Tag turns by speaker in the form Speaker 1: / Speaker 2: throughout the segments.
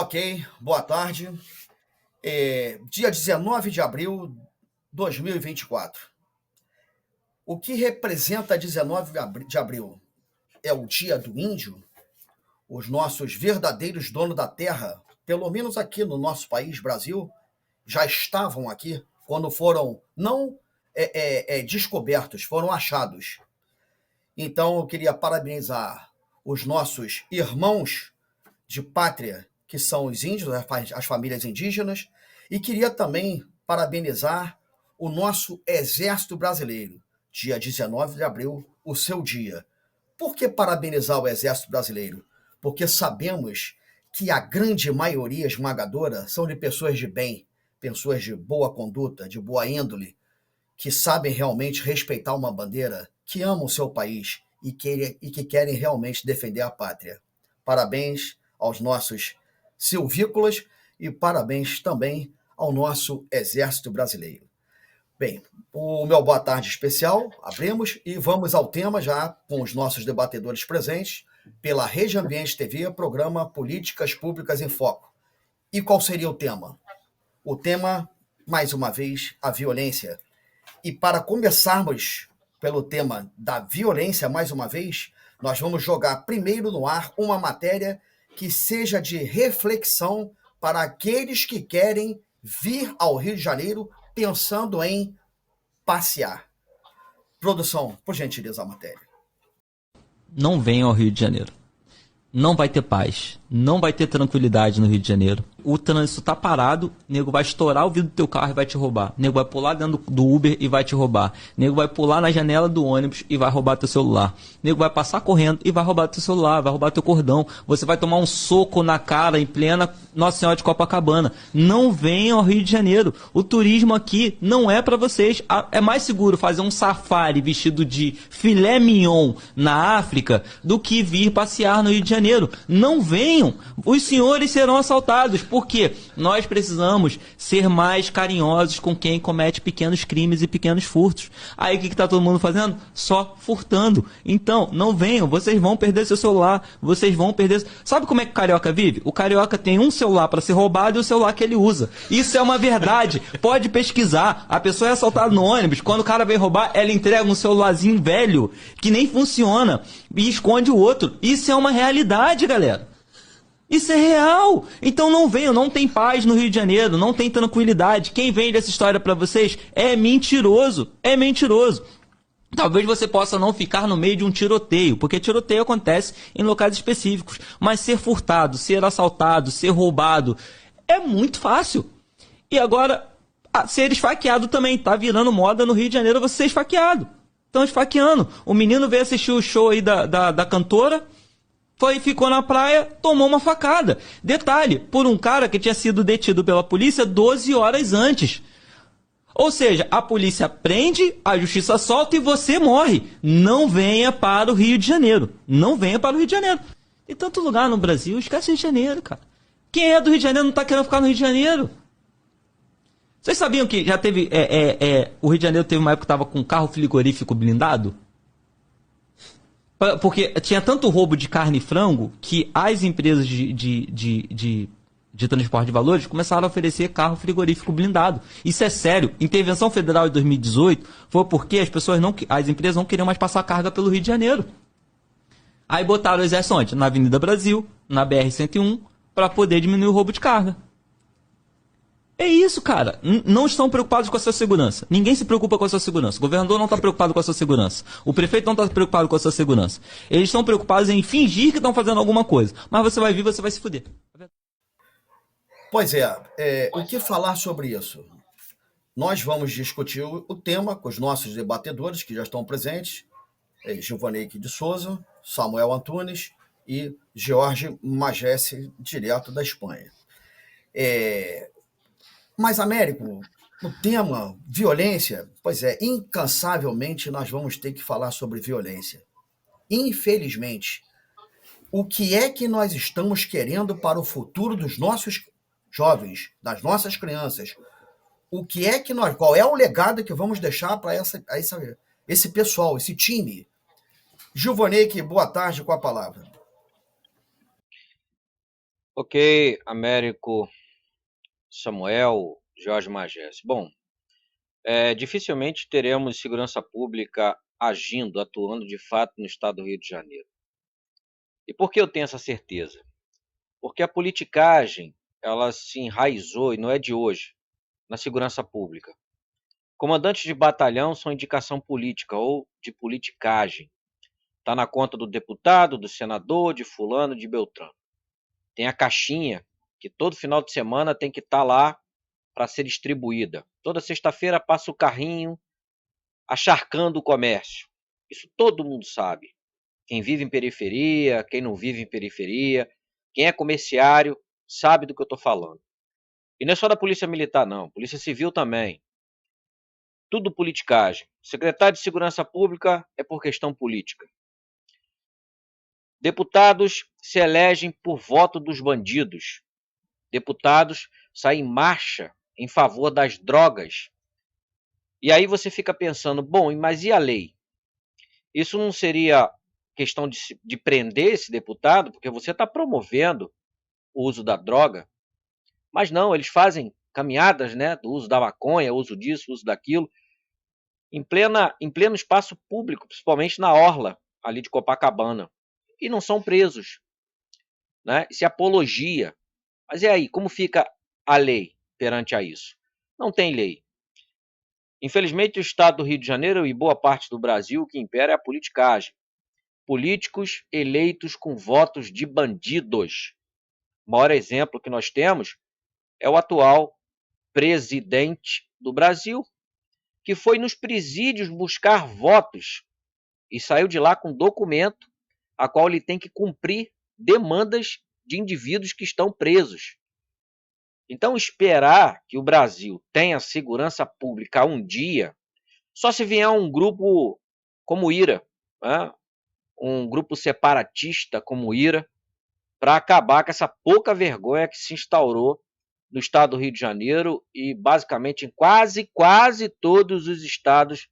Speaker 1: Ok, boa tarde. Dia 19 de abril de 2024. O que representa 19 de abril? É o dia do índio? Os nossos verdadeiros donos da terra, pelo menos aqui no nosso país, Brasil, já estavam aqui quando foram não descobertos, foram achados. Então eu queria parabenizar os nossos irmãos de pátria, que são os índios, as famílias indígenas, e queria também parabenizar o nosso Exército Brasileiro, dia 19 de abril, o seu dia. Por que parabenizar o Exército Brasileiro? Porque sabemos que a grande maioria esmagadora são de pessoas de bem, pessoas de boa conduta, de boa índole, que sabem realmente respeitar uma bandeira, que amam o seu país e que querem realmente defender a pátria. Parabéns aos nossos silvícolas e parabéns também ao nosso Exército Brasileiro. Bem, o meu boa tarde especial, abrimos e vamos ao tema já com os nossos debatedores presentes pela Rede Ambiente TV, programa Políticas Públicas em Foco. E qual seria o tema? O tema, mais uma vez, a violência. E para começarmos pelo tema da violência, mais uma vez, nós vamos jogar primeiro no ar uma matéria que seja de reflexão para aqueles que querem vir ao Rio de Janeiro pensando em passear. Produção, por gentileza, a matéria.
Speaker 2: Não venham ao Rio de Janeiro. Não vai ter paz. Não vai ter tranquilidade no Rio de Janeiro. O trânsito tá parado, nego vai estourar o vidro do teu carro e vai te roubar. Nego vai pular dentro do Uber e vai te roubar. Nego vai pular na janela do ônibus e vai roubar teu celular. Nego vai passar correndo e vai roubar teu celular, vai roubar teu cordão. Você vai tomar um soco na cara em plena Nossa Senhora de Copacabana. Não venham ao Rio de Janeiro. O turismo aqui não é para vocês. É mais seguro fazer um safari vestido de filé mignon na África do que vir passear no Rio de Janeiro. Não venham. Os senhores serão assaltados. Por quê? Nós precisamos ser mais carinhosos com quem comete pequenos crimes e pequenos furtos. Aí o que está todo mundo fazendo? Só furtando. Então, não venham. Vocês vão perder seu celular. Vocês vão perder... Sabe como é que o carioca vive? O carioca tem um celular para ser roubado e o celular que ele usa. Isso é uma verdade. Pode pesquisar. A pessoa é assaltada no ônibus. Quando o cara vem roubar, ela entrega um celularzinho velho que nem funciona e esconde o outro. Isso é uma realidade, galera. Isso é real. Então não venham, não tem paz no Rio de Janeiro, não tem tranquilidade. Quem vende essa história para vocês é mentiroso. É mentiroso. Talvez você possa não ficar no meio de um tiroteio, porque tiroteio acontece em locais específicos. Mas ser furtado, ser assaltado, ser roubado é muito fácil. E agora, ser esfaqueado também. Tá virando moda no Rio de Janeiro você ser esfaqueado. Estão esfaqueando. O menino veio assistir o show aí da cantora... ficou na praia, tomou uma facada. Detalhe, por um cara que tinha sido detido pela polícia 12 horas antes. Ou seja, a polícia prende, a justiça solta e você morre. Não venha para o Rio de Janeiro. Não venha para o Rio de Janeiro. Tem tanto lugar no Brasil, esquece o Rio de Janeiro, cara. Quem é do Rio de Janeiro não está querendo ficar no Rio de Janeiro. Vocês sabiam que já teve... o Rio de Janeiro teve uma época que estava com carro frigorífico blindado? Porque tinha tanto roubo de carne e frango que as empresas de transporte de valores começaram a oferecer carro frigorífico blindado. Isso é sério. Intervenção federal de 2018 foi porque as empresas não queriam mais passar carga pelo Rio de Janeiro. Aí botaram o exército onde? Na Avenida Brasil, na BR-101, para poder diminuir o roubo de carga. É isso, cara. Não estão preocupados com a sua segurança. Ninguém se preocupa com a sua segurança. O governador não está preocupado com a sua segurança. O prefeito não está preocupado com a sua segurança. Eles estão preocupados em fingir que estão fazendo alguma coisa. Mas você vai vir, você vai se fuder.
Speaker 1: Pois o que falar sobre isso? Nós vamos discutir o tema com os nossos debatedores que já estão presentes. Gilvaneide de Souza, Samuel Antunes e Jorge Magesse, direto da Espanha. Mas, Américo, o tema violência, incansavelmente nós vamos ter que falar sobre violência. Infelizmente, o que é que nós estamos querendo para o futuro dos nossos jovens, das nossas crianças? Qual é o legado que vamos deixar para esse pessoal, esse time? Gilvaneide, boa tarde, com a palavra.
Speaker 3: Ok, Américo, Samuel, Jorge Magés. Bom, dificilmente teremos segurança pública agindo, atuando de fato no estado do Rio de Janeiro. E por que eu tenho essa certeza? Porque a politicagem, ela se enraizou, e não é de hoje, na segurança pública. Comandantes de batalhão são indicação política ou de politicagem. Está na conta do deputado, do senador, de fulano, de Beltrano. Tem a caixinha, que todo final de semana tem que estar lá para ser distribuída. Toda sexta-feira passa o carrinho acharcando o comércio. Isso todo mundo sabe. Quem vive em periferia, quem não vive em periferia, quem é comerciário, sabe do que eu estou falando. E não é só da Polícia Militar, não. Polícia Civil também. Tudo politicagem. Secretário de Segurança Pública é por questão política. Deputados se elegem por voto dos bandidos. Deputados saem em marcha em favor das drogas. E aí você fica pensando, bom, mas e a lei? Isso não seria questão de prender esse deputado, porque você está promovendo o uso da droga? Mas não, eles fazem caminhadas, né, do uso da maconha, uso disso, uso daquilo, em pleno espaço público, principalmente na orla ali de Copacabana. E não são presos. Né? Isso é apologia. Mas e aí, como fica a lei perante a isso? Não tem lei. Infelizmente, o estado do Rio de Janeiro e boa parte do Brasil, o que impera é a politicagem. Políticos eleitos com votos de bandidos. O maior exemplo que nós temos é o atual presidente do Brasil, que foi nos presídios buscar votos e saiu de lá com documento a qual ele tem que cumprir demandas de indivíduos que estão presos. Então, esperar que o Brasil tenha segurança pública um dia, só se vier um grupo como o IRA, né? Um grupo separatista como o IRA, para acabar com essa pouca vergonha que se instaurou no estado do Rio de Janeiro e basicamente em quase todos os estados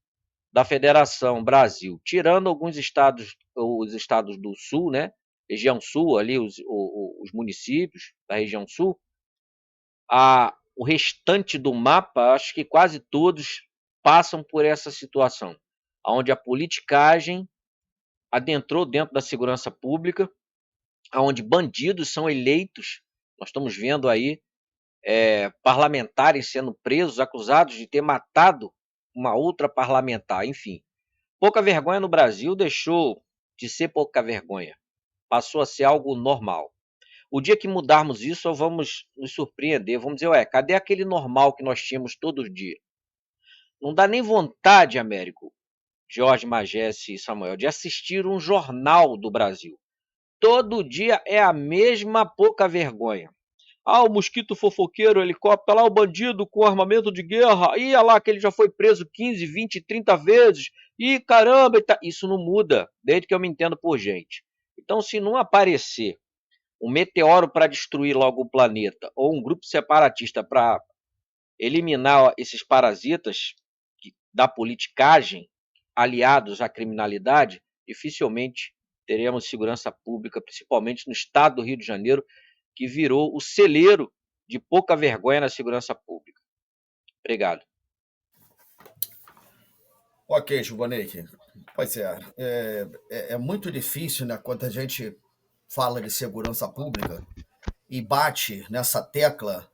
Speaker 3: da Federação Brasil, tirando alguns estados, os estados do Sul, né? Região Sul, ali os municípios da região Sul, o restante do mapa, acho que quase todos passam por essa situação, onde a politicagem adentrou dentro da segurança pública, onde bandidos são eleitos. Nós estamos vendo aí parlamentares sendo presos, acusados de ter matado uma outra parlamentar, enfim. Pouca vergonha no Brasil deixou de ser pouca vergonha, passou a ser algo normal. O dia que mudarmos isso, vamos nos surpreender, vamos dizer, cadê aquele normal que nós tínhamos todo dia? Não dá nem vontade, Américo, Jorge Magés e Samuel, de assistir um jornal do Brasil. Todo dia é a mesma pouca vergonha. O mosquito fofoqueiro, helicóptero, lá o bandido com armamento de guerra, ia lá que ele já foi preso 15, 20, 30 vezes, e caramba, isso não muda, desde que eu me entendo por gente. Então, se não aparecer um meteoro para destruir logo o planeta, ou um grupo separatista para eliminar esses parasitas da politicagem, aliados à criminalidade, dificilmente teremos segurança pública, principalmente no estado do Rio de Janeiro, que virou o celeiro de pouca vergonha na segurança pública. Obrigado.
Speaker 1: Ok, Giovanni. Pois é muito difícil, né, quando a gente fala de segurança pública e bate nessa tecla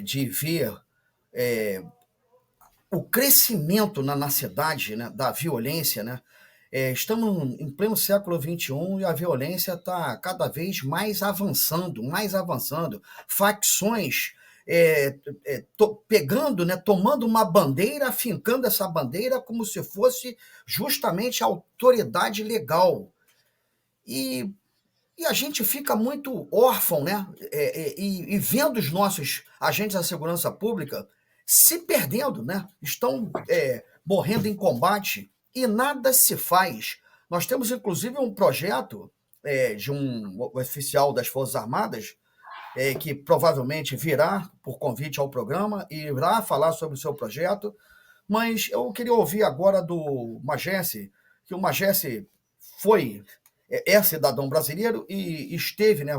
Speaker 1: de ver o crescimento na cidade, né, da violência, né? Estamos em pleno século XXI e a violência está cada vez mais avançando, mais avançando. Facções pegando, né, tomando uma bandeira, afincando essa bandeira como se fosse justamente a autoridade legal. E, e a gente fica muito órfão, né? E vendo os nossos agentes da segurança pública se perdendo, né? Estão morrendo em combate e nada se faz. Nós temos, inclusive, um projeto de um oficial das Forças Armadas que provavelmente virá por convite ao programa e irá falar sobre o seu projeto, mas eu queria ouvir agora do Magesse, que o Magesse foi é cidadão brasileiro e esteve, né,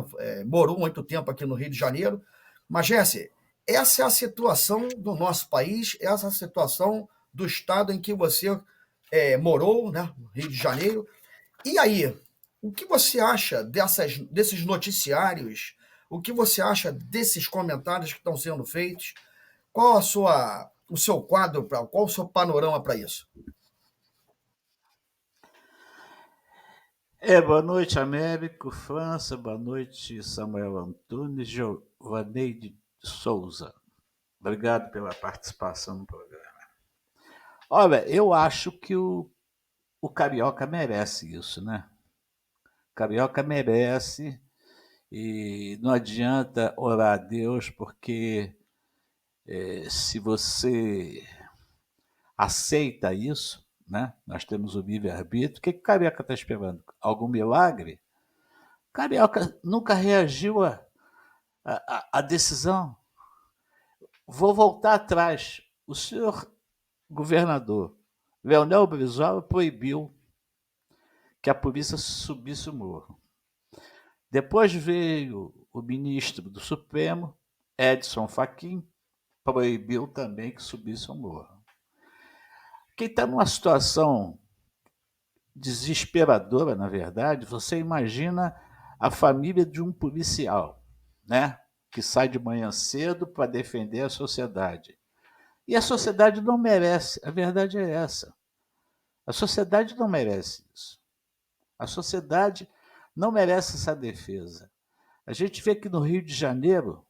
Speaker 1: morou muito tempo aqui no Rio de Janeiro. Mas, Jesse, essa é a situação do nosso país, essa é a situação do estado em que você morou, né, no Rio de Janeiro. E aí, o que você acha desses noticiários? O que você acha desses comentários que estão sendo feitos? Qual o seu quadro, qual o seu panorama para isso?
Speaker 4: Boa noite, Américo, França, boa noite, Samuel Antunes, Giovaneide Souza. Obrigado pela participação no programa. Olha, eu acho que o Carioca merece isso, né? O Carioca merece e não adianta orar a Deus, porque se você aceita isso, né? Nós temos o livre-arbítrio, o que o Carioca está esperando? Algum milagre? O Carioca nunca reagiu a decisão. Vou voltar atrás. O senhor governador Leonel Brizola proibiu que a polícia subisse o morro. Depois veio o ministro do Supremo, Edson Fachin, proibiu também que subisse o morro. Quem está numa situação desesperadora, na verdade, você imagina a família de um policial, né? Que sai de manhã cedo para defender a sociedade. E a sociedade não merece, a verdade é essa. A sociedade não merece isso. A sociedade não merece essa defesa. A gente vê que no Rio de Janeiro,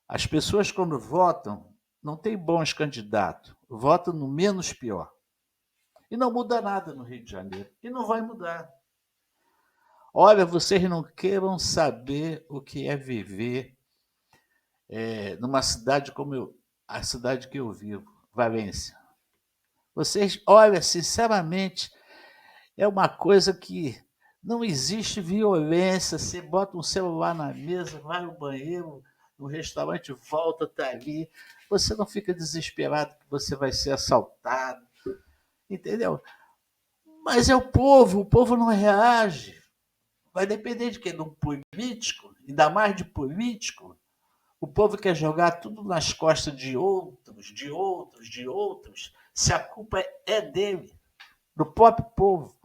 Speaker 4: as pessoas quando votam, não tem bons candidatos, votam no menos pior. E não muda nada no Rio de Janeiro. E não vai mudar. Olha, vocês não queiram saber o que é viver numa cidade como a cidade que eu vivo, Valência. Vocês, olha, sinceramente, é uma coisa que não existe violência. Você bota um celular na mesa, vai ao banheiro, no restaurante, volta, está ali. Você não fica desesperado que você vai ser assaltado. Entendeu? Mas é o povo não reage. Vai depender de quê? De um político, ainda mais de político. O povo quer jogar tudo nas costas de outros, de outros, de outros, se a culpa é dele, do próprio povo.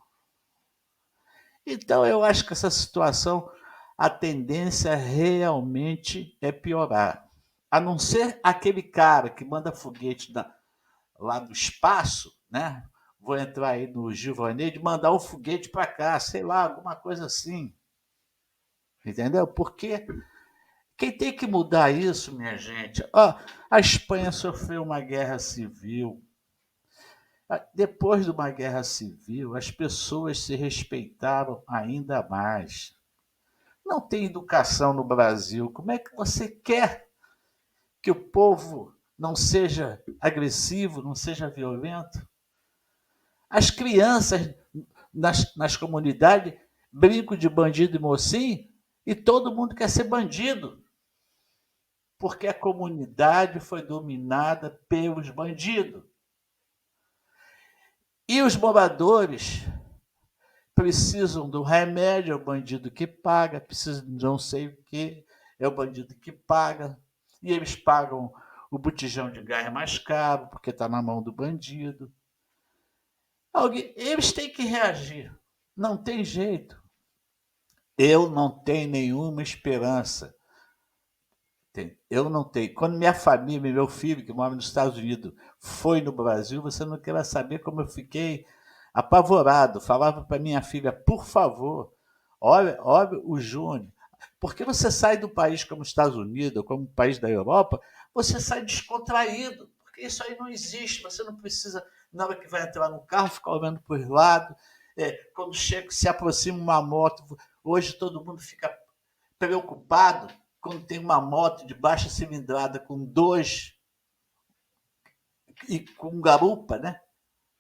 Speaker 4: Então, eu acho que essa situação, a tendência realmente é piorar. A não ser aquele cara que manda foguete lá do espaço, né? Vou entrar aí no Giovanni de mandar um foguete para cá, sei lá, alguma coisa assim. Entendeu? Porque quem tem que mudar isso, minha gente? A Espanha sofreu uma guerra civil. Depois de uma guerra civil, as pessoas se respeitaram ainda mais. Não tem educação no Brasil. Como é que você quer que o povo não seja agressivo, não seja violento? As crianças nas comunidades brincam de bandido e mocinho e todo mundo quer ser bandido. Porque a comunidade foi dominada pelos bandidos. E os moradores precisam do remédio, é o bandido que paga, precisam de não sei o que, é o bandido que paga. E eles pagam o botijão de gás mais caro, porque está na mão do bandido. Eles têm que reagir. Não tem jeito. Eu não tenho nenhuma esperança. Eu não tenho. Quando minha família, meu filho, que mora nos Estados Unidos, foi no Brasil, você não quer saber como eu fiquei apavorado. Falava para minha filha, por favor, olha o Júnior. Porque você sai do país como os Estados Unidos, como o país da Europa, você sai descontraído. Porque isso aí não existe. Você não precisa, na hora que vai entrar no carro, ficar olhando para os lados. Quando chega, se aproxima uma moto, hoje todo mundo fica preocupado quando tem uma moto de baixa cilindrada com dois e com garupa, né?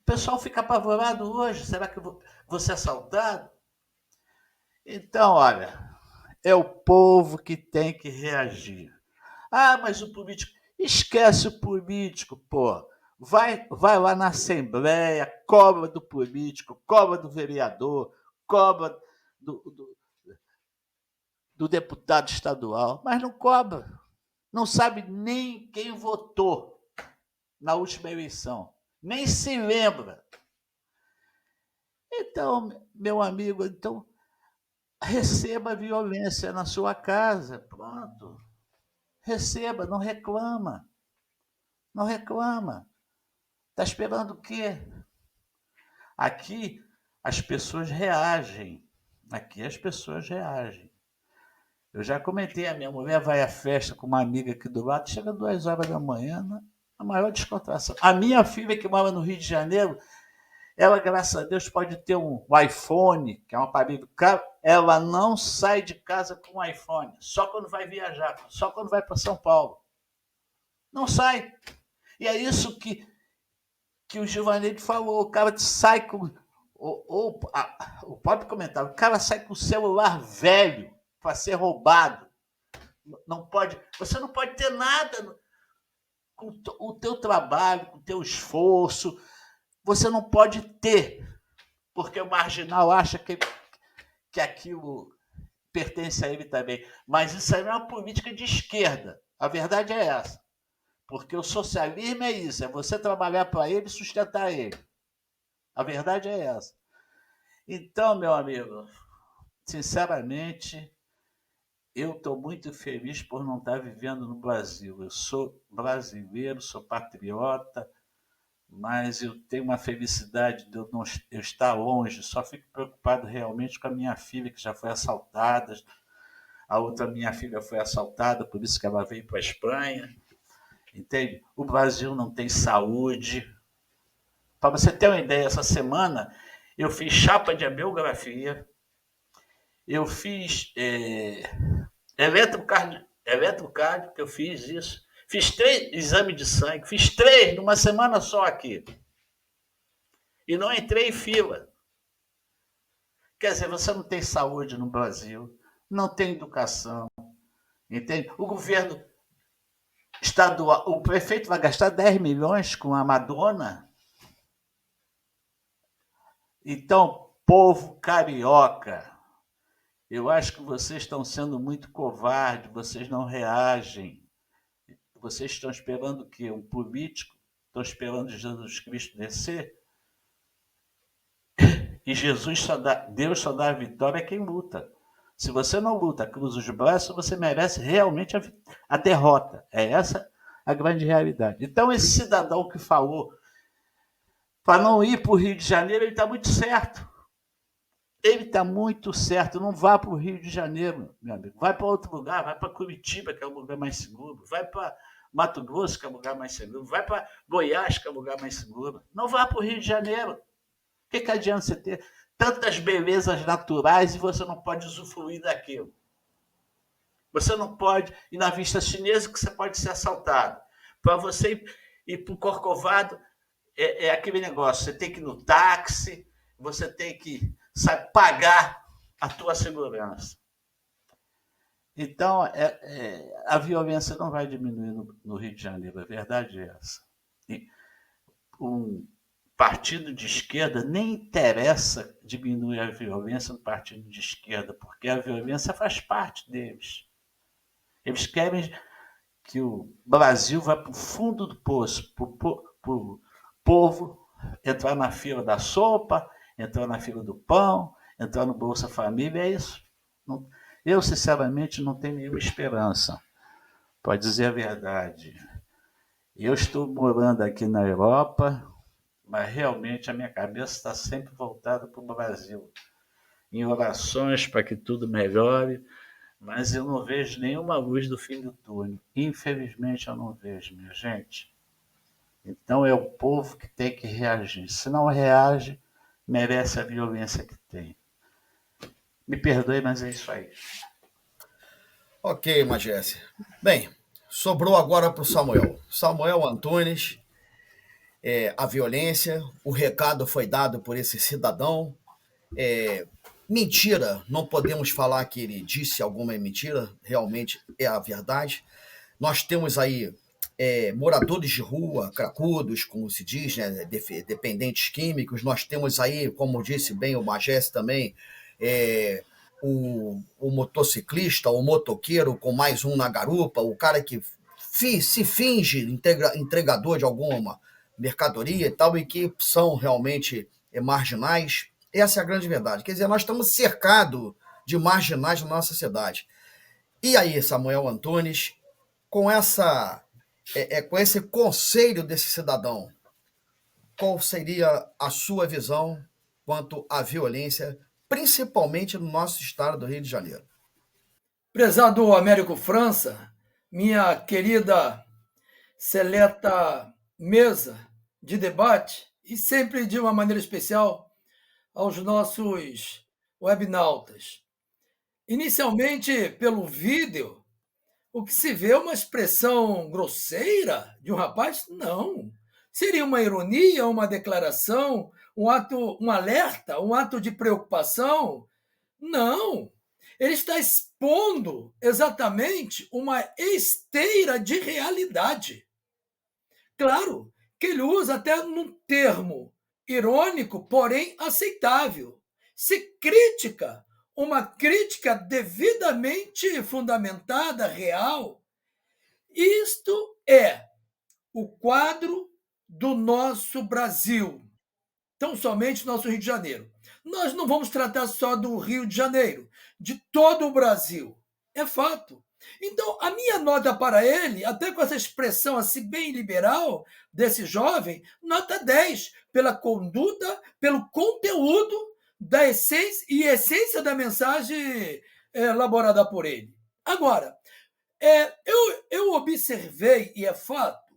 Speaker 4: O pessoal fica apavorado hoje. Será que eu vou ser assaltado? Então, olha, é o povo que tem que reagir. Mas o político... Esquece o político, pô. Vai lá na Assembleia, cobra do político, cobra do vereador, cobra do deputado estadual, mas não cobra. Não sabe nem quem votou na última eleição. Nem se lembra. Então, meu amigo, receba a violência na sua casa. Pronto. Receba, não reclama. Não reclama. Está esperando o quê? Aqui as pessoas reagem. Aqui as pessoas reagem. Eu já comentei, a minha mulher vai à festa com uma amiga aqui do lado, chega 2 horas da manhã, a maior descontração. A minha filha, que mora no Rio de Janeiro, ela, graças a Deus, pode ter um iPhone, que é um aparelho caro, ela não sai de casa com um iPhone, só quando vai viajar, só quando vai para São Paulo. Não sai. E é isso que o Giovanni falou, o cara sai com... O próprio comentário, o cara sai com o celular velho para ser roubado. Não pode, você não pode ter nada com o teu trabalho, com o teu esforço. Você não pode ter, porque o marginal acha que aquilo pertence a ele também. Mas isso aí não é uma política de esquerda. A verdade é essa. Porque o socialismo é isso, é você trabalhar para ele e sustentar ele. A verdade é essa. Então, meu amigo, sinceramente, eu estou muito feliz por não estar vivendo no Brasil. Eu sou brasileiro, sou patriota, mas eu tenho uma felicidade de eu estar longe. Só fico preocupado realmente com a minha filha, que já foi assaltada. A outra minha filha foi assaltada, por isso que ela veio para a Espanha. Entende? O Brasil não tem saúde. Para você ter uma ideia, essa semana eu fiz chapa de biografia, eu fiz eletrocardio, que eu fiz isso. Fiz 3 exames de sangue, fiz 3 numa semana só aqui. E não entrei em fila. Quer dizer, você não tem saúde no Brasil, não tem educação, entende? O governo estadual, o prefeito vai gastar 10 milhões com a Madonna. Então, povo carioca, eu acho que vocês estão sendo muito covardes, vocês não reagem. Vocês estão esperando o quê? Um político? Estão esperando Jesus Cristo descer? E Deus só dá a vitória a quem luta. Se você não luta, cruza os braços, você merece realmente a derrota. É essa a grande realidade. Então, esse cidadão que falou para não ir para o Rio de Janeiro, ele está muito certo. Ele está muito certo. Não vá para o Rio de Janeiro, meu amigo. Vai para outro lugar, vai para Curitiba, que é o lugar mais seguro. Vai para Mato Grosso, que é o lugar mais seguro. Vai para Goiás, que é o lugar mais seguro. Não vá para o Rio de Janeiro. O que adianta você ter tantas belezas naturais e você não pode usufruir daquilo? Você não pode ir na vista chinesa, que você pode ser assaltado. Para você ir para o Corcovado, é aquele negócio, você tem que ir no táxi, você tem que pagar a tua segurança. Então, a violência não vai diminuir no Rio de Janeiro, a verdade é essa. Um partido de esquerda nem interessa diminuir a violência no partido de esquerda, porque a violência faz parte deles. Eles querem que o Brasil vá para o fundo do poço, para o povo entrar na fila da sopa, entrar na fila do pão, entrar no Bolsa Família, é isso. Eu, sinceramente, não tenho nenhuma esperança, para dizer a verdade. Eu estou morando aqui na Europa, mas realmente a minha cabeça está sempre voltada para o Brasil, em orações para que tudo melhore, mas eu não vejo nenhuma luz do fim do túnel. Infelizmente, eu não vejo, minha gente. Então é o povo que tem que reagir. Se não reage, merece a violência que tem. Me perdoe, mas é isso aí.
Speaker 1: Ok, Magésia. Bem, sobrou agora para o Samuel. Samuel Antunes, a violência, o recado foi dado por esse cidadão. Mentira, não podemos falar que ele disse alguma mentira, realmente é a verdade. Nós temos aí moradores de rua, cracudos, como se diz, né, dependentes químicos. Nós temos aí, como disse bem o Magés também, o motociclista, o motoqueiro com mais um na garupa, o cara que se finge entregador de alguma mercadoria e tal, e que são realmente marginais. Essa é a grande verdade. Quer dizer, nós estamos cercados de marginais na nossa sociedade. E aí, Samuel Antunes, com com esse conselho desse cidadão, qual seria a sua visão quanto à violência, principalmente no nosso estado do Rio de Janeiro?
Speaker 5: Prezado Américo França, minha querida seleta mesa de debate, e sempre de uma maneira especial aos nossos webnautas. Inicialmente, pelo vídeo, o que se vê é uma expressão grosseira de um rapaz? Não. Seria uma ironia, uma declaração, um alerta, um ato de preocupação? Não. Ele está expondo exatamente uma esteira de realidade. Claro que ele usa até num termo irônico, porém aceitável. Se crítica, uma crítica devidamente fundamentada, real. Isto é o quadro do nosso Brasil, tão somente nosso Rio de Janeiro. Nós não vamos tratar só do Rio de Janeiro, de todo o Brasil. É fato. Então, a minha nota para ele, até com essa expressão assim bem liberal desse jovem, nota 10, pela conduta, pelo conteúdo da essência da mensagem elaborada por ele. Agora, eu observei, e é fato,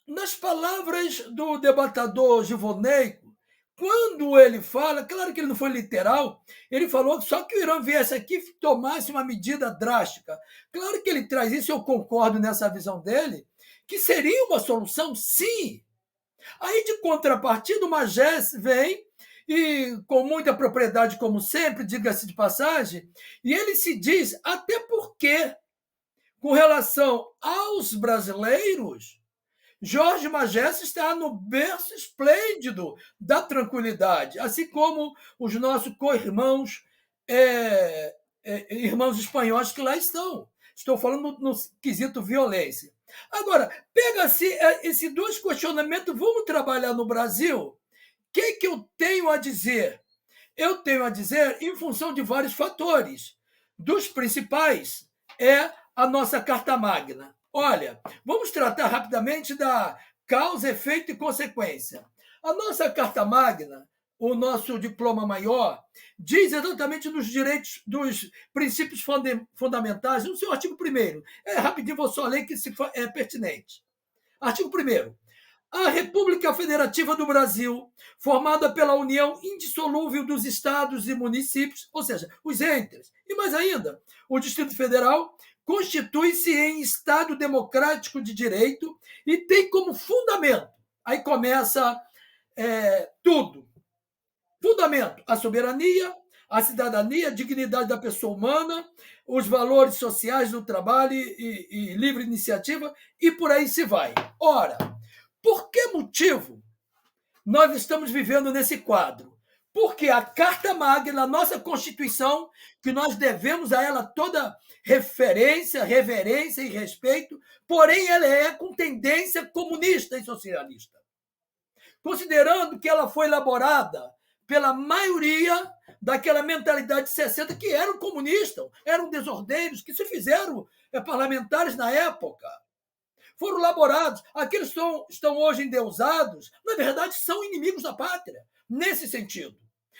Speaker 5: nas palavras do debatedor Givoneico, quando ele fala, claro que ele não foi literal, ele falou só que o Irã viesse aqui e tomasse uma medida drástica. Claro que ele traz isso, eu concordo nessa visão dele, que seria uma solução, sim. Aí, de contrapartida, o Magés vem, e com muita propriedade, como sempre, diga-se de passagem, e ele se diz, até porque, com relação aos brasileiros, Jorge Magés está no berço esplêndido da tranquilidade, assim como os nossos co-irmãos, irmãos espanhóis que lá estão. Estou falando no quesito violência. Agora, pega-se esses dois questionamentos, vamos trabalhar no Brasil? O que eu tenho a dizer? Eu tenho a dizer em função de vários fatores. Dos principais é a nossa Carta Magna. Olha, vamos tratar rapidamente da causa, efeito e consequência. A nossa Carta Magna, o nosso diploma maior, diz exatamente dos direitos, dos princípios fundamentais, no seu artigo 1º. Rapidinho, vou só ler que é pertinente. Artigo 1º. A República Federativa do Brasil, formada pela união indissolúvel dos estados e municípios, ou seja, os entes, e mais ainda, o Distrito Federal, constitui-se em Estado democrático de direito e tem como fundamento, aí começa tudo, fundamento, a soberania, a cidadania, a dignidade da pessoa humana, os valores sociais do trabalho e livre iniciativa, e por aí se vai. Ora, por que motivo nós estamos vivendo nesse quadro? Porque a Carta Magna, a nossa Constituição, que nós devemos a ela toda referência, reverência e respeito, porém ela é com tendência comunista e socialista. Considerando que ela foi elaborada pela maioria daquela mentalidade de 60 que eram comunistas, eram desordeiros, que se fizeram parlamentares na época. Foram elaborados, aqueles que estão hoje endeusados, na verdade, são inimigos da pátria, nesse sentido.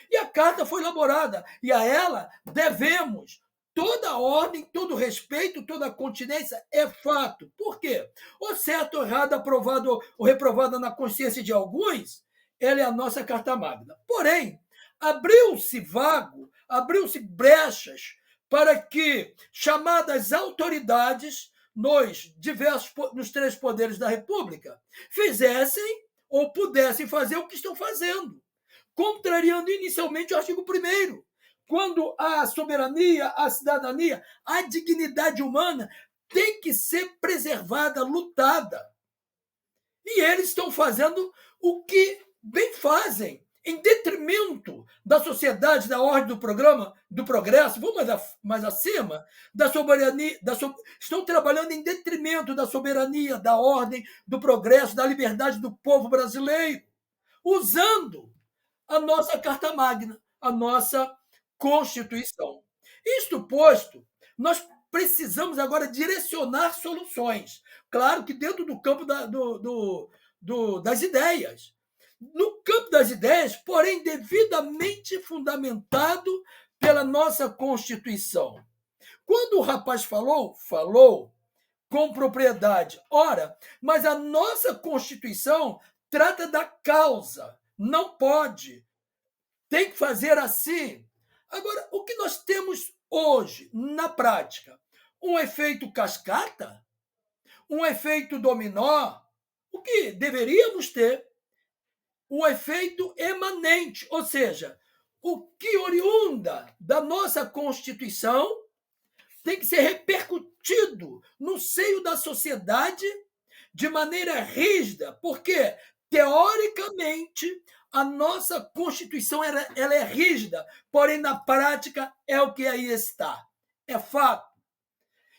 Speaker 5: E a carta foi elaborada, e a ela devemos toda a ordem, todo o respeito, toda a continência, é fato. Por quê? O certo ou errado, aprovado ou reprovado na consciência de alguns, ela é a nossa Carta Magna. Porém, abriu-se brechas para que chamadas autoridades nos 3 poderes da República fizessem ou pudessem fazer o que estão fazendo, contrariando inicialmente o artigo 1º, quando a soberania, a cidadania, a dignidade humana tem que ser preservada, lutada. E eles estão fazendo o que bem fazem, em detrimento da sociedade, da ordem do progresso, vão mais acima, da soberania, estão trabalhando em detrimento da soberania, da ordem, do progresso, da liberdade do povo brasileiro, usando a nossa Carta Magna, a nossa Constituição. Isto posto, nós precisamos agora direcionar soluções. Claro que dentro do campo das ideias. No campo das ideias, porém, devidamente fundamentado pela nossa Constituição. Quando o rapaz falou com propriedade. Ora, mas a nossa Constituição trata da causa. Não pode. Tem que fazer assim. Agora, o que nós temos hoje, na prática? Um efeito cascata? Um efeito dominó? O que deveríamos ter? Um efeito emanente, ou seja, o que oriunda da nossa Constituição tem que ser repercutido no seio da sociedade de maneira rígida, porque, teoricamente, a nossa Constituição ela é rígida, porém, na prática, é o que aí está. É fato.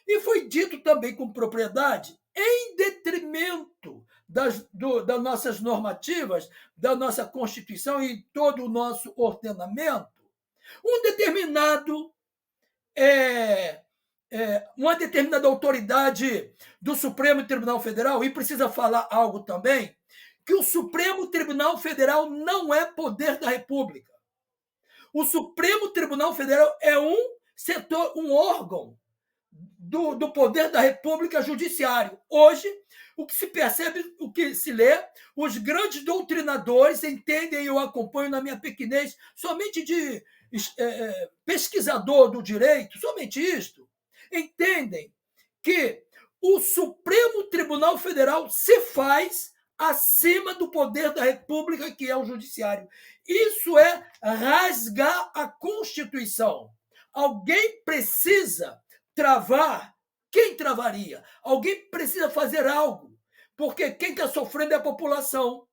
Speaker 5: E foi dito também com propriedade, em detrimento das nossas normativas, da nossa Constituição e todo o nosso ordenamento, uma determinada autoridade do Supremo Tribunal Federal, e precisa falar algo também, que o Supremo Tribunal Federal não é poder da República. O Supremo Tribunal Federal é um setor, um órgão do poder da República Judiciário. Hoje, o que se percebe, o que se lê, os grandes doutrinadores entendem, eu acompanho na minha pequenez, somente de pesquisador do direito, somente isto, entendem que o Supremo Tribunal Federal se faz acima do poder da República, que é o Judiciário. Isso é rasgar a Constituição. Alguém precisa travar. Quem travaria? Alguém precisa fazer algo, porque quem está sofrendo é a população.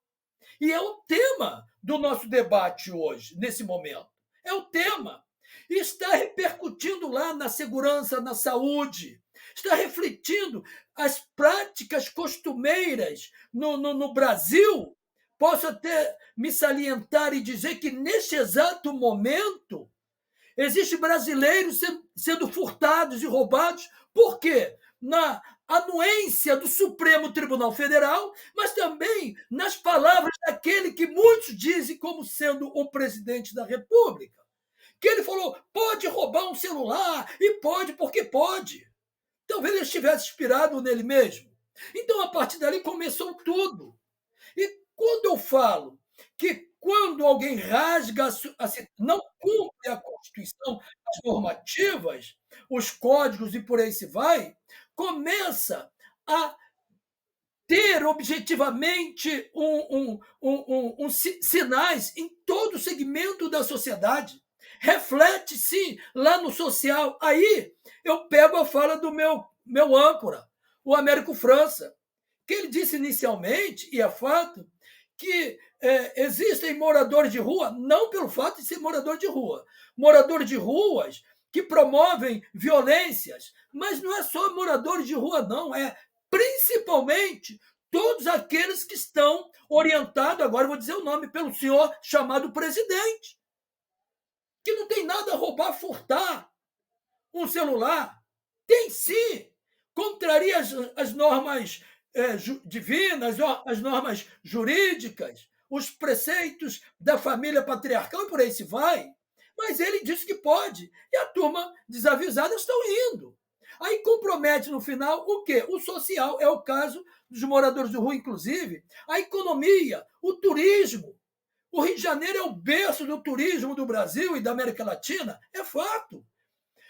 Speaker 5: E é o tema do nosso debate hoje, nesse momento. É o tema. E está repercutindo lá na segurança, na saúde, está refletindo as práticas costumeiras no Brasil. Posso até me salientar e dizer que, neste exato momento, existem brasileiros sendo furtados e roubados. Por quê? Na anuência do Supremo Tribunal Federal, mas também nas palavras daquele que muitos dizem como sendo o presidente da República. Que ele falou, pode roubar um celular, e pode porque pode. Talvez ele estivesse inspirado nele mesmo. Então, a partir dali, começou tudo. E quando eu falo que quando alguém rasga, não cumpre a Constituição, as normativas, os códigos e por aí se vai, começa a ter objetivamente sinais em todo o segmento da sociedade. Reflete, sim, lá no social. Aí eu pego a fala do meu âncora, o Américo França, que ele disse inicialmente, e é fato, que existem moradores de rua, não pelo fato de ser morador de rua, moradores de ruas que promovem violências, mas não é só moradores de rua, não, é principalmente todos aqueles que estão orientados, agora eu vou dizer o nome, pelo senhor chamado presidente, que não tem nada a roubar, furtar um celular. Tem sim, contraria as normas divinas, as normas jurídicas, os preceitos da família patriarcal e por aí se vai. Mas ele disse que pode. E a turma desavisada estão indo. Aí compromete no final o quê? O social, é o caso dos moradores de rua, inclusive, a economia, o turismo. O Rio de Janeiro é o berço do turismo do Brasil e da América Latina, é fato.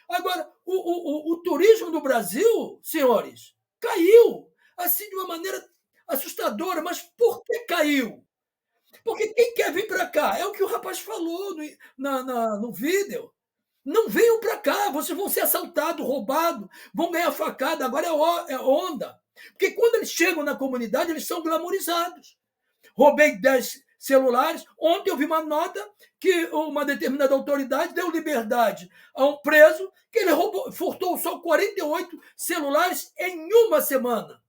Speaker 5: Agora, o turismo do Brasil, senhores, caiu assim de uma maneira assustadora. Mas por que caiu? Porque quem quer vir para cá? É o que o rapaz falou no vídeo. Não venham para cá, vocês vão ser assaltados, roubados, vão ganhar facada, agora é onda. Porque quando eles chegam na comunidade, eles são glamorizados. Roubei celulares. Ontem eu vi uma nota que uma determinada autoridade deu liberdade a um preso que ele furtou só 48 celulares em uma semana.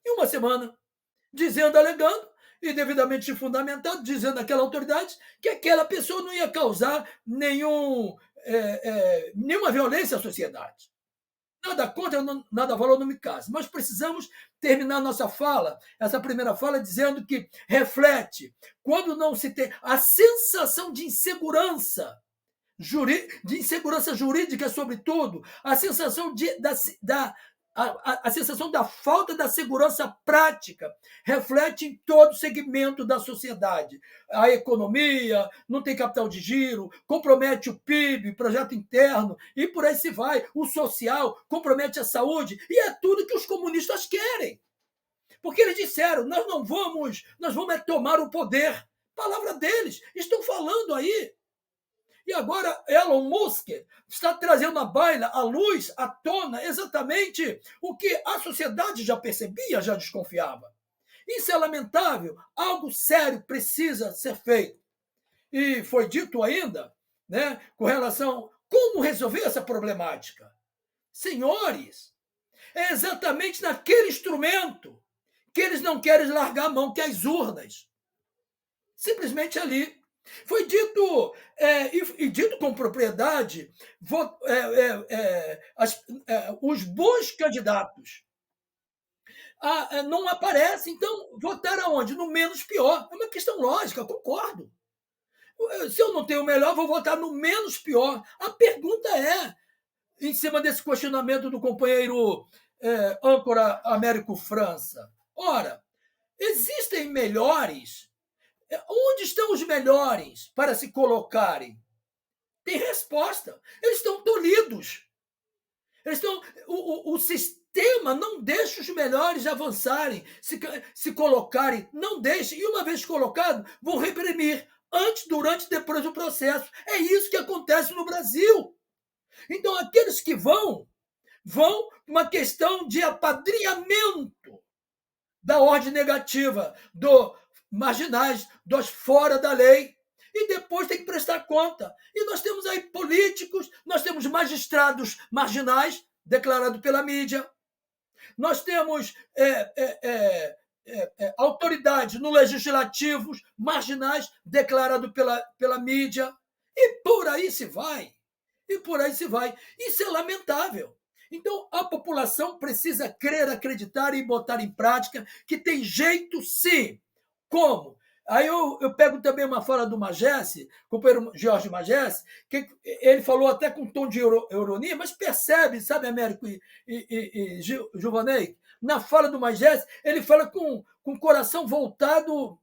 Speaker 5: Em uma semana. Dizendo, alegando, e devidamente fundamentado, dizendo àquela autoridade que aquela pessoa não ia causar nenhuma violência à sociedade. Nada contra, nada a favor, não me caso. Mas precisamos terminar nossa fala, essa primeira fala, dizendo que reflete, quando não se tem a sensação de insegurança jurídica, sobretudo, a sensação a sensação da falta da segurança prática reflete em todo segmento da sociedade. A economia, não tem capital de giro, compromete o PIB, projeto interno, e por aí se vai. O social compromete a saúde, e é tudo que os comunistas querem. Porque eles disseram, nós vamos tomar o poder. Palavra deles, estão falando aí. E agora Elon Musk está trazendo à baila, à luz, à tona, exatamente o que a sociedade já percebia, já desconfiava. Isso é lamentável, algo sério precisa ser feito. E foi dito ainda, né, com relação a como resolver essa problemática. Senhores, é exatamente naquele instrumento que eles não querem largar a mão, que é as urnas. Simplesmente ali. Foi dito, e dito com propriedade, os bons candidatos não aparecem, então votar aonde? No menos pior. É uma questão lógica, concordo. Se eu não tenho o melhor, vou votar no menos pior. A pergunta é, em cima desse questionamento do companheiro âncora Américo França, ora, existem melhores? Onde estão os melhores para se colocarem? Tem resposta. Eles estão tolhidos. O sistema não deixa os melhores avançarem, se colocarem, não deixa. E uma vez colocado, vão reprimir antes, durante e depois do processo. É isso que acontece no Brasil. Então, aqueles que vão uma questão de apadrinhamento da ordem negativa, marginais, dos fora da lei, e depois tem que prestar conta. E nós temos aí políticos, nós temos magistrados marginais, declarado pela mídia, nós temos autoridades no legislativo, marginais, declarado pela mídia, e por aí se vai. Isso é lamentável. Então, a população precisa crer, acreditar e botar em prática que tem jeito, sim. Como? Aí eu pego também uma fala do Magesse, companheiro Jorge Magesse, que ele falou até com um tom de ironia, mas percebe, sabe, Américo e Giovanei? Na fala do Magesse, ele fala com o coração voltado,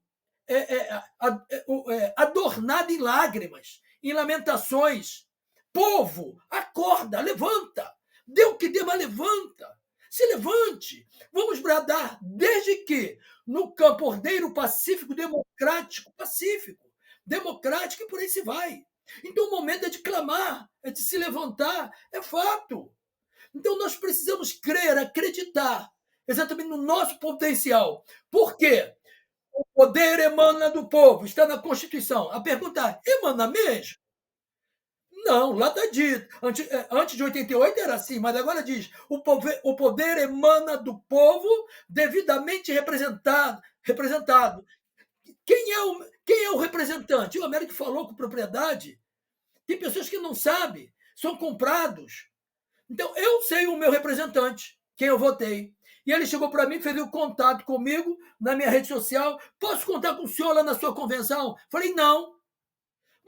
Speaker 5: adornado em lágrimas, em lamentações. Povo, acorda, levanta. Dê o que dê, mas levanta. Se levante. Vamos bradar, desde que no campo ordeiro, pacífico, democrático, e por aí se vai. Então o momento é de clamar, é de se levantar, é fato. Então nós precisamos crer, acreditar, exatamente no nosso potencial. Por quê? O poder emana do povo, está na Constituição. A pergunta é, emana mesmo? Não, lá está dito. Antes de 88 era assim, mas agora diz: o poder emana do povo devidamente representado. Quem é o representante? O Américo falou com propriedade. Tem pessoas que não sabem, são comprados. Então, eu sei o meu representante, quem eu votei. E ele chegou para mim, fez o contato comigo na minha rede social. Posso contar com o senhor lá na sua convenção? Falei, não.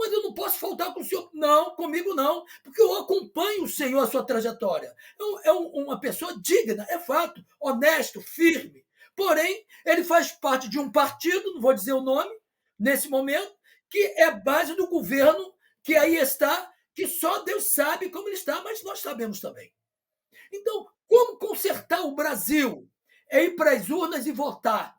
Speaker 5: Mas eu não posso faltar com o senhor. Não, comigo não, porque eu acompanho o senhor, a sua trajetória. É uma pessoa digna, é fato, honesto, firme. Porém, ele faz parte de um partido, não vou dizer o nome, nesse momento, que é base do governo, que aí está, que só Deus sabe como ele está, mas nós sabemos também. Então, como consertar o Brasil? É ir para as urnas e votar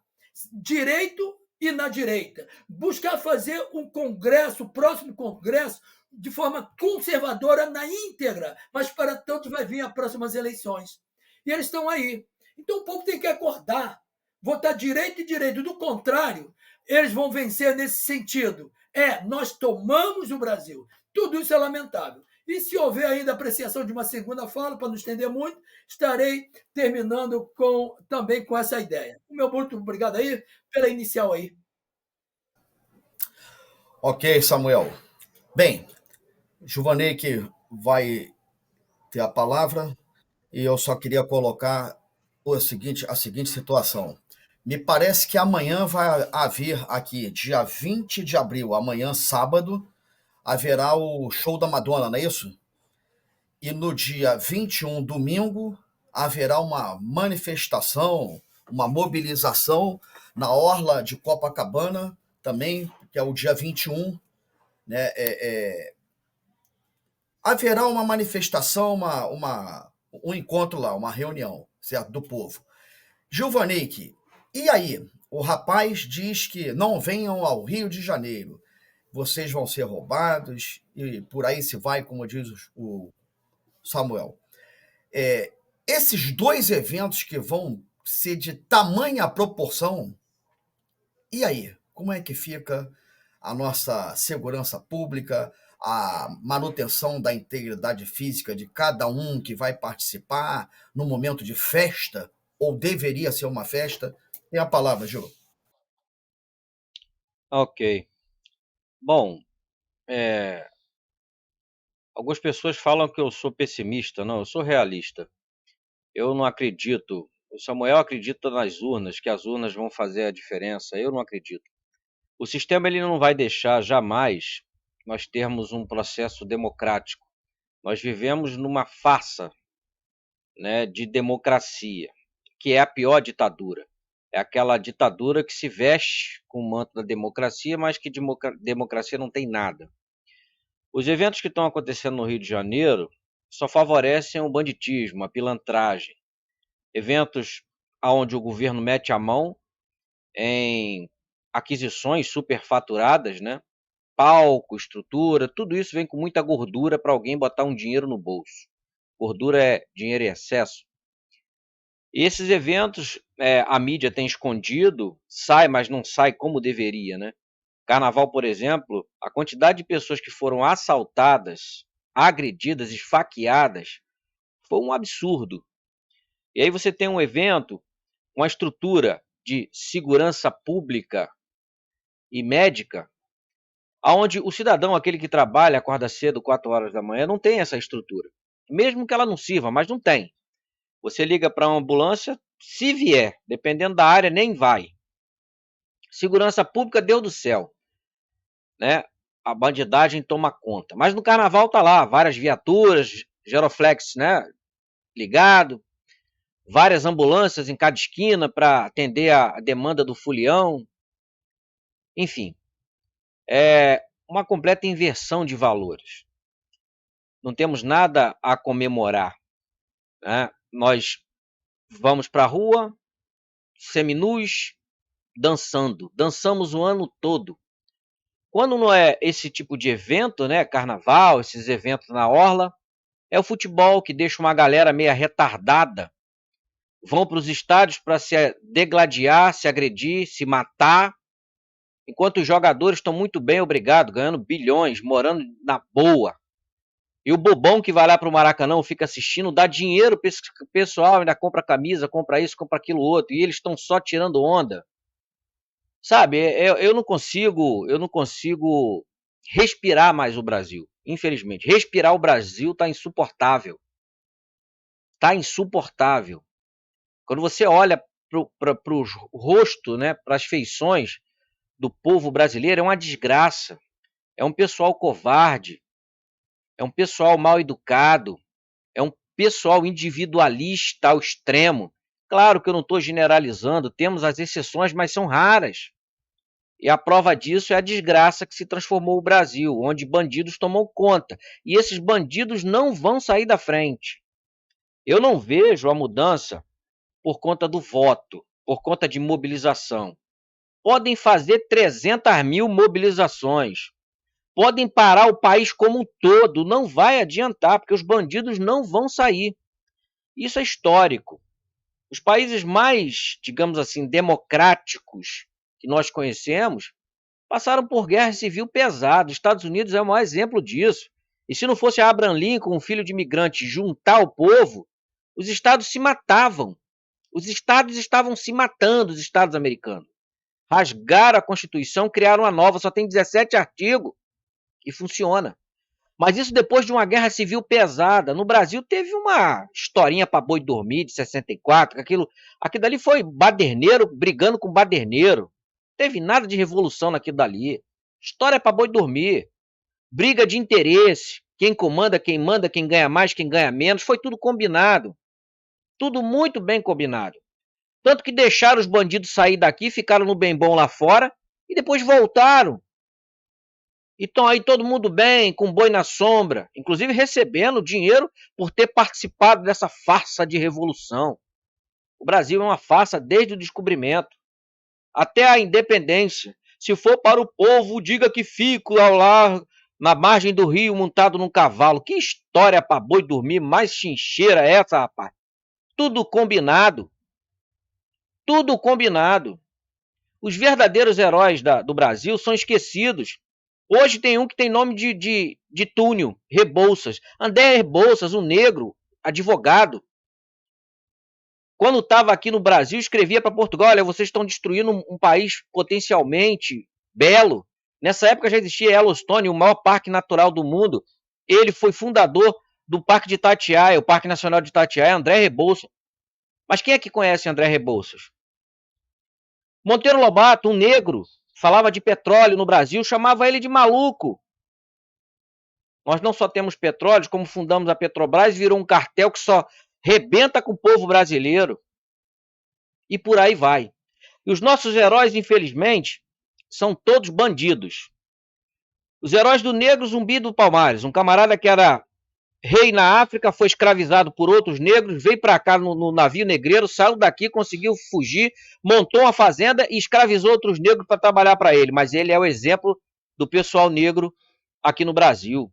Speaker 5: direito e na direita. Buscar fazer um congresso, o próximo congresso, de forma conservadora na íntegra, mas para tanto vai vir as próximas eleições. E eles estão aí. Então o povo tem que acordar. votar direito e direito. Do contrário, eles vão vencer nesse sentido. Nós tomamos o Brasil. Tudo isso é lamentável. E se houver ainda apreciação de uma segunda fala, para não estender muito, estarei terminando também com essa ideia. O meu muito obrigado aí pela inicial aí.
Speaker 1: Ok, Samuel. Bem, Giovanei que vai ter a palavra e eu só queria colocar a seguinte situação. Me parece que amanhã vai haver aqui, dia 20 de abril, amanhã, sábado, haverá o show da Madonna, não é isso? E no dia 21, domingo, haverá uma manifestação, uma mobilização na orla de Copacabana, também, que é o dia 21, né? Haverá uma manifestação, um encontro lá, uma reunião, certo, do povo. Gilvaneik, e aí? O rapaz diz que não venham ao Rio de Janeiro, vocês vão ser roubados, e por aí se vai, como diz o Samuel. Esses dois eventos que vão ser de tamanha proporção, e aí? Como é que fica a nossa segurança pública, a manutenção da integridade física de cada um que vai participar no momento de festa, ou deveria ser uma festa? Tem a palavra, Gil.
Speaker 3: Ok. Bom, algumas pessoas falam que eu sou pessimista. Não, eu sou realista. Eu não acredito. O Samuel acredita nas urnas, que as urnas vão fazer a diferença. Eu não acredito. O sistema ele não vai deixar jamais nós termos um processo democrático. Nós vivemos numa farsa, né, de democracia, que é a pior ditadura. É aquela ditadura que se veste com o manto da democracia, mas que democracia não tem nada. Os eventos que estão acontecendo no Rio de Janeiro só favorecem o banditismo, a pilantragem. Eventos onde o governo mete a mão em aquisições superfaturadas, né? Palco, estrutura, tudo isso vem com muita gordura para alguém botar um dinheiro no bolso. Gordura é dinheiro em excesso. E esses eventos, a mídia tem escondido, sai, mas não sai como deveria, né? Carnaval, por exemplo, a quantidade de pessoas que foram assaltadas, agredidas, esfaqueadas, foi um absurdo. E aí você tem um evento, uma estrutura de segurança pública e médica, onde o cidadão, aquele que trabalha, acorda cedo, 4 horas da manhã, não tem essa estrutura. Mesmo que ela não sirva, mas não tem. Você liga para uma ambulância, se vier, dependendo da área, nem vai. Segurança pública, Deus do céu, né? A bandidagem toma conta. Mas no carnaval tá lá, várias viaturas, Geroflex, né, ligado, várias ambulâncias em cada esquina para atender a demanda do folião. Enfim, é uma completa inversão de valores. Não temos nada a comemorar, né? Nós vamos para a rua, seminus, dançamos o ano todo. Quando não é esse tipo de evento, né, carnaval, esses eventos na orla, é o futebol que deixa uma galera meio retardada. Vão para os estádios para se degladiar, se agredir, se matar, enquanto os jogadores estão muito bem, obrigado, ganhando bilhões, morando na boa. E o bobão que vai lá para o Maracanã, fica assistindo, dá dinheiro para esse pessoal, ainda compra camisa, compra isso, compra aquilo outro, e eles estão só tirando onda. Sabe, eu não consigo respirar mais o Brasil, infelizmente. Respirar o Brasil está insuportável. Está insuportável. Quando você olha para o rosto, né, para as feições do povo brasileiro, é uma desgraça. É um pessoal covarde, é um pessoal mal educado, é um pessoal individualista ao extremo. Claro que eu não estou generalizando, temos as exceções, mas são raras. E a prova disso é a desgraça que se transformou o Brasil, onde bandidos tomam conta. E esses bandidos não vão sair da frente. Eu não vejo a mudança por conta do voto, por conta de mobilização. Podem fazer 300 mil mobilizações. Podem parar o país como um todo. Não vai adiantar, porque os bandidos não vão sair. Isso é histórico. Os países mais, digamos assim, democráticos que nós conhecemos passaram por guerra civil pesada. Os Estados Unidos é o maior exemplo disso. E se não fosse Abraham Lincoln, um filho de imigrante, juntar o povo, os estados se matavam. Os estados estavam se matando, os estados americanos. Rasgaram a Constituição, criaram uma nova, só tem 17 artigos e funciona. Mas isso depois de uma guerra civil pesada. No Brasil teve uma historinha para boi dormir de 64, aquilo dali foi baderneiro brigando com baderneiro. Não teve nada de revolução naquilo dali. História para boi dormir. Briga de interesse. Quem comanda, quem manda, quem ganha mais, quem ganha menos. Foi tudo combinado. Tudo muito bem combinado. Tanto que deixaram os bandidos sair daqui, ficaram no bem bom lá fora e depois voltaram. E estão aí todo mundo bem, com boi na sombra, inclusive recebendo dinheiro por ter participado dessa farsa de revolução. O Brasil é uma farsa desde o descobrimento até a independência. Se for para o povo, diga que fico ao lar, na margem do rio, montado num cavalo. Que história para boi dormir mais chincheira é essa, rapaz? Tudo combinado. Tudo combinado. Os verdadeiros heróis do Brasil são esquecidos. Hoje tem um que tem nome de túnel, Rebouças. André Rebouças, um negro, advogado. Quando estava aqui no Brasil, escrevia para Portugal, olha, vocês estão destruindo um país potencialmente belo. Nessa época já existia Yellowstone, o maior parque natural do mundo. Ele foi fundador do Parque de Itatiaia, o Parque Nacional de Itatiaia, André Rebouças. Mas quem é que conhece André Rebouças? Monteiro Lobato, um negro, falava de petróleo no Brasil, chamava ele de maluco. Nós não só temos petróleo, como fundamos a Petrobras, virou um cartel que só rebenta com o povo brasileiro. E por aí vai. E os nossos heróis, infelizmente, são todos bandidos. Os heróis do Negro Zumbi do Palmares, um camarada que era rei na África, foi escravizado por outros negros, veio para cá no navio negreiro, saiu daqui, conseguiu fugir, montou uma fazenda e escravizou outros negros para trabalhar para ele. Mas ele é o exemplo do pessoal negro aqui no Brasil.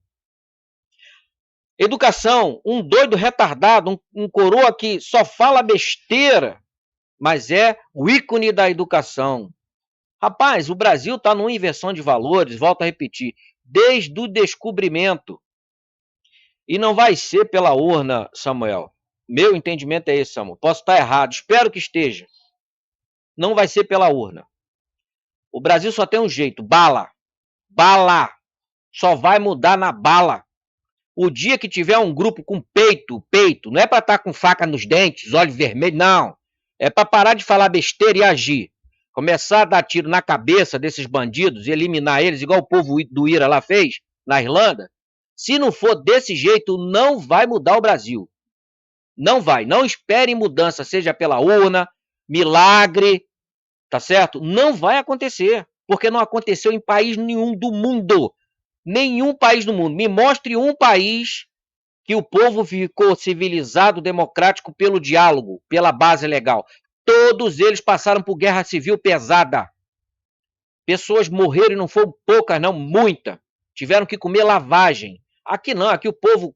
Speaker 3: Educação, um doido retardado, um coroa que só fala besteira, mas é o ícone da educação. Rapaz, o Brasil está numa inversão de valores, volto a repetir, desde o descobrimento. E não vai ser pela urna, Samuel. Meu entendimento é esse, Samuel. Posso estar errado, espero que esteja. Não vai ser pela urna. O Brasil só tem um jeito, bala. Bala. Só vai mudar na bala. O dia que tiver um grupo com peito, não é para estar com faca nos dentes, olhos vermelhos, não. É para parar de falar besteira e agir. Começar a dar tiro na cabeça desses bandidos e eliminar eles, igual o povo do Ira lá fez, na Irlanda. Se não for desse jeito, não vai mudar o Brasil. Não vai. Não esperem mudança, seja pela urna, milagre, tá certo? Não vai acontecer, porque não aconteceu em país nenhum do mundo. Nenhum país do mundo. Me mostre um país que o povo ficou civilizado, democrático pelo diálogo, pela base legal. Todos eles passaram por guerra civil pesada. Pessoas morreram e não foram poucas, não, muita. Tiveram que comer lavagem. Aqui não, aqui o povo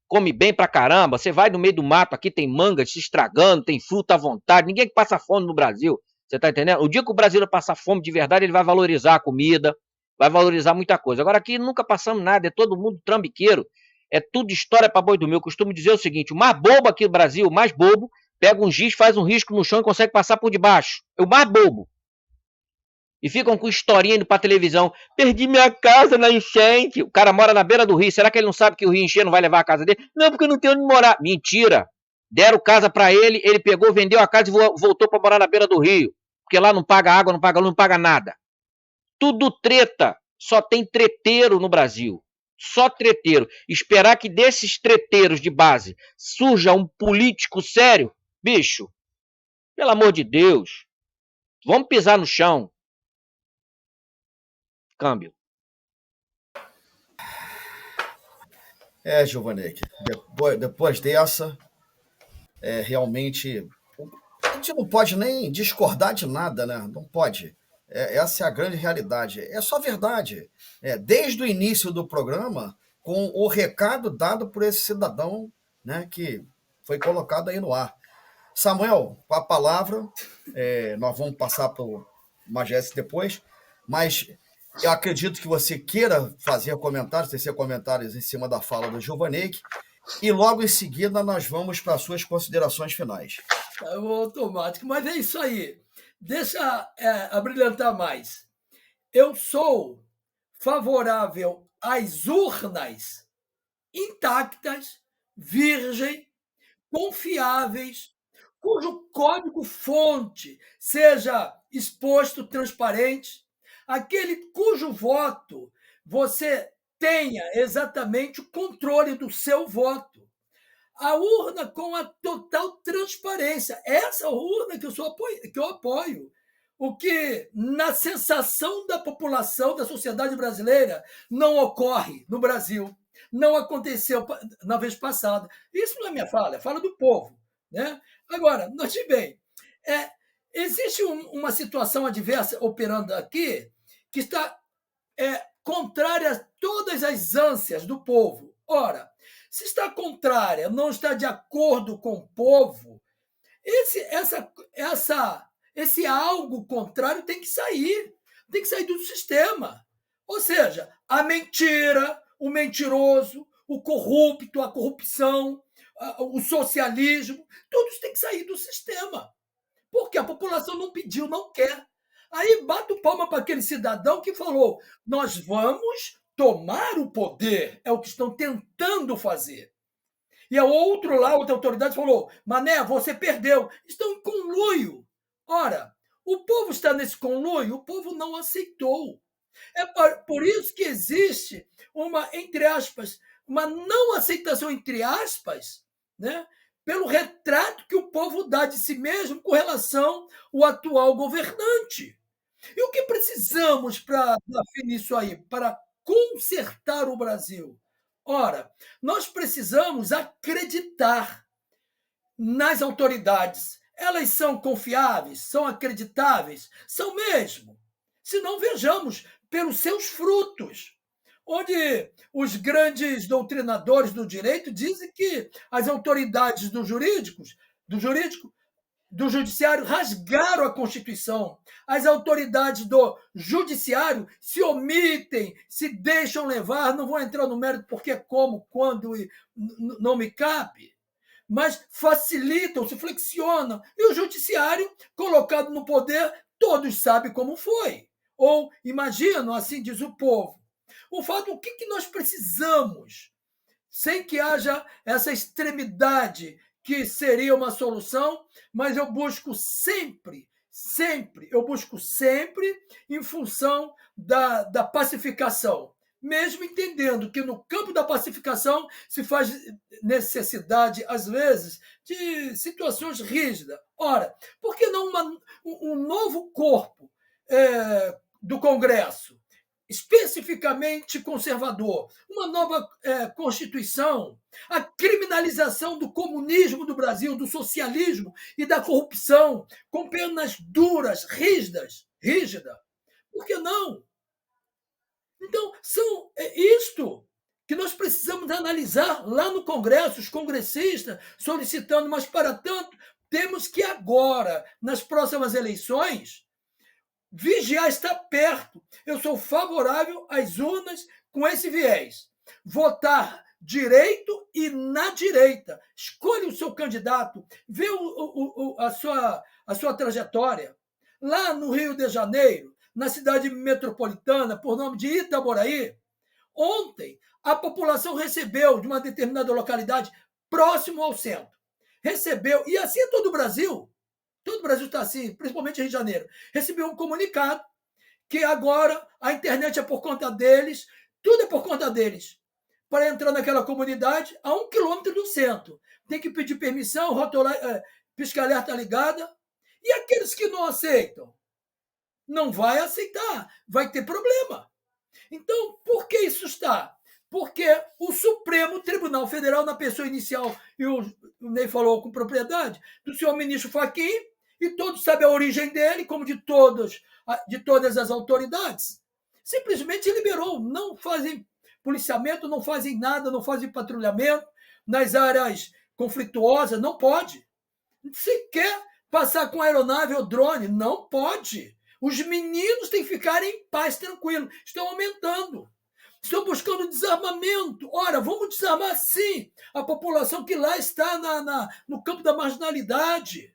Speaker 3: come bem pra caramba. Você vai no meio do mato, aqui tem manga se estragando, tem fruta à vontade. Ninguém que passa fome no Brasil. Você tá entendendo? O dia que o brasileiro passar fome de verdade, ele vai valorizar a comida, vai valorizar muita coisa. Agora aqui nunca passamos nada, é todo mundo trambiqueiro. É tudo história pra boi dormir. Eu costumo dizer o seguinte, o mais bobo aqui no Brasil, o mais bobo, pega um giz, faz um risco no chão e consegue passar por debaixo. É o mais bobo. E ficam com historinha indo pra televisão. Perdi minha casa na enchente. O cara mora na beira do rio. Será que ele não sabe que o rio encher não vai levar a casa dele? Não, porque eu não tenho onde morar. Mentira. Deram casa pra ele, ele pegou, vendeu a casa e voltou pra morar na beira do rio. Porque lá não paga água, não paga luz, não paga nada. Tudo treta. Só tem treteiro no Brasil. Só treteiro. Esperar que desses treteiros de base surja um político sério? Bicho, pelo amor de Deus. Vamos pisar no chão. Câmbio.
Speaker 1: Giovanni, depois dessa, realmente, a gente não pode nem discordar de nada, né? Não pode. Essa é a grande realidade. É só verdade. Desde o início do programa, com o recado dado por esse cidadão, né, que foi colocado aí no ar. Samuel, com a palavra, nós vamos passar para o Magés depois, mas eu acredito que você queira fazer comentários, tecer comentários em cima da fala do Giovaneik, e logo em seguida nós vamos para as suas considerações finais.
Speaker 5: É o automático, mas é isso aí. Deixa abrilhantar mais. Eu sou favorável às urnas intactas, virgem, confiáveis, cujo código-fonte seja exposto, transparente, aquele cujo voto você tenha exatamente o controle do seu voto. A urna com a total transparência. Essa urna que eu apoio. O que, na sensação da população, da sociedade brasileira, não ocorre no Brasil. Não aconteceu na vez passada. Isso não é minha fala, é fala do povo. Né? Agora, note bem, existe uma situação adversa operando aqui que está contrária a todas as ânsias do povo. Ora, se está contrária, não está de acordo com o povo, esse algo contrário tem que sair do sistema. Ou seja, a mentira, o mentiroso, o corrupto, a corrupção, o socialismo, todos têm que sair do sistema. Porque a população não pediu, não quer. Aí bate o palma para aquele cidadão que falou: nós vamos tomar o poder, é o que estão tentando fazer. E a outra autoridade falou: Mané, você perdeu. Estão em conluio. Ora, o povo está nesse conluio, o povo não aceitou. É por isso que existe entre aspas, uma não aceitação, entre aspas, né, pelo retrato que o povo dá de si mesmo com relação ao atual governante. E o que precisamos para definir isso aí, para consertar o Brasil? Ora, nós precisamos acreditar nas autoridades. Elas são confiáveis? São acreditáveis? São mesmo. Se não, vejamos pelos seus frutos, onde os grandes doutrinadores do direito dizem que as autoridades do judiciário rasgaram a Constituição. As autoridades do judiciário se omitem, se deixam levar, não vou entrar no mérito porque, como, quando, não me cabe, mas facilitam, se flexionam. E o judiciário, colocado no poder, todos sabem como foi. Ou imaginam, assim diz o povo. O fato, o que nós precisamos, sem que haja essa extremidade que seria uma solução, mas eu busco sempre em função da pacificação, mesmo entendendo que no campo da pacificação se faz necessidade, às vezes, de situações rígidas. Ora, por que não um novo corpo do Congresso, especificamente conservador, uma nova Constituição, a criminalização do comunismo do Brasil, do socialismo e da corrupção, com penas duras, rígidas. Por que não? Então, isto que nós precisamos analisar lá no Congresso, os congressistas solicitando, mas, para tanto, temos que agora, nas próximas eleições, vigiar, está perto. Eu sou favorável às urnas com esse viés. Votar direito e na direita. Escolha o seu candidato, vê a sua trajetória. Lá no Rio de Janeiro, na cidade metropolitana, por nome de Itaboraí, ontem a população recebeu, de uma determinada localidade, próximo ao centro. Recebeu, e assim é todo o Brasil. Todo o Brasil está assim, principalmente Rio de Janeiro. Recebeu um comunicado que agora a internet é por conta deles, tudo é por conta deles. Para entrar naquela comunidade, a 1 quilômetro do centro. Tem que pedir permissão, pisca-alerta ligada. E aqueles que não aceitam? Não vai aceitar, vai ter problema. Então, por que isso está? Porque o Supremo Tribunal Federal, na pessoa inicial, e o Ney falou com propriedade, do senhor ministro Fachin, e todos sabem a origem dele, como de todas as autoridades, simplesmente liberou, não fazem policiamento, não fazem nada, não fazem patrulhamento nas áreas conflituosas, não pode. sequer passar com aeronave ou drone. Não pode. Os meninos têm que ficar em paz, tranquilo. Estão aumentando. Estão buscando desarmamento. Ora, vamos desarmar sim a população que lá está no campo da marginalidade.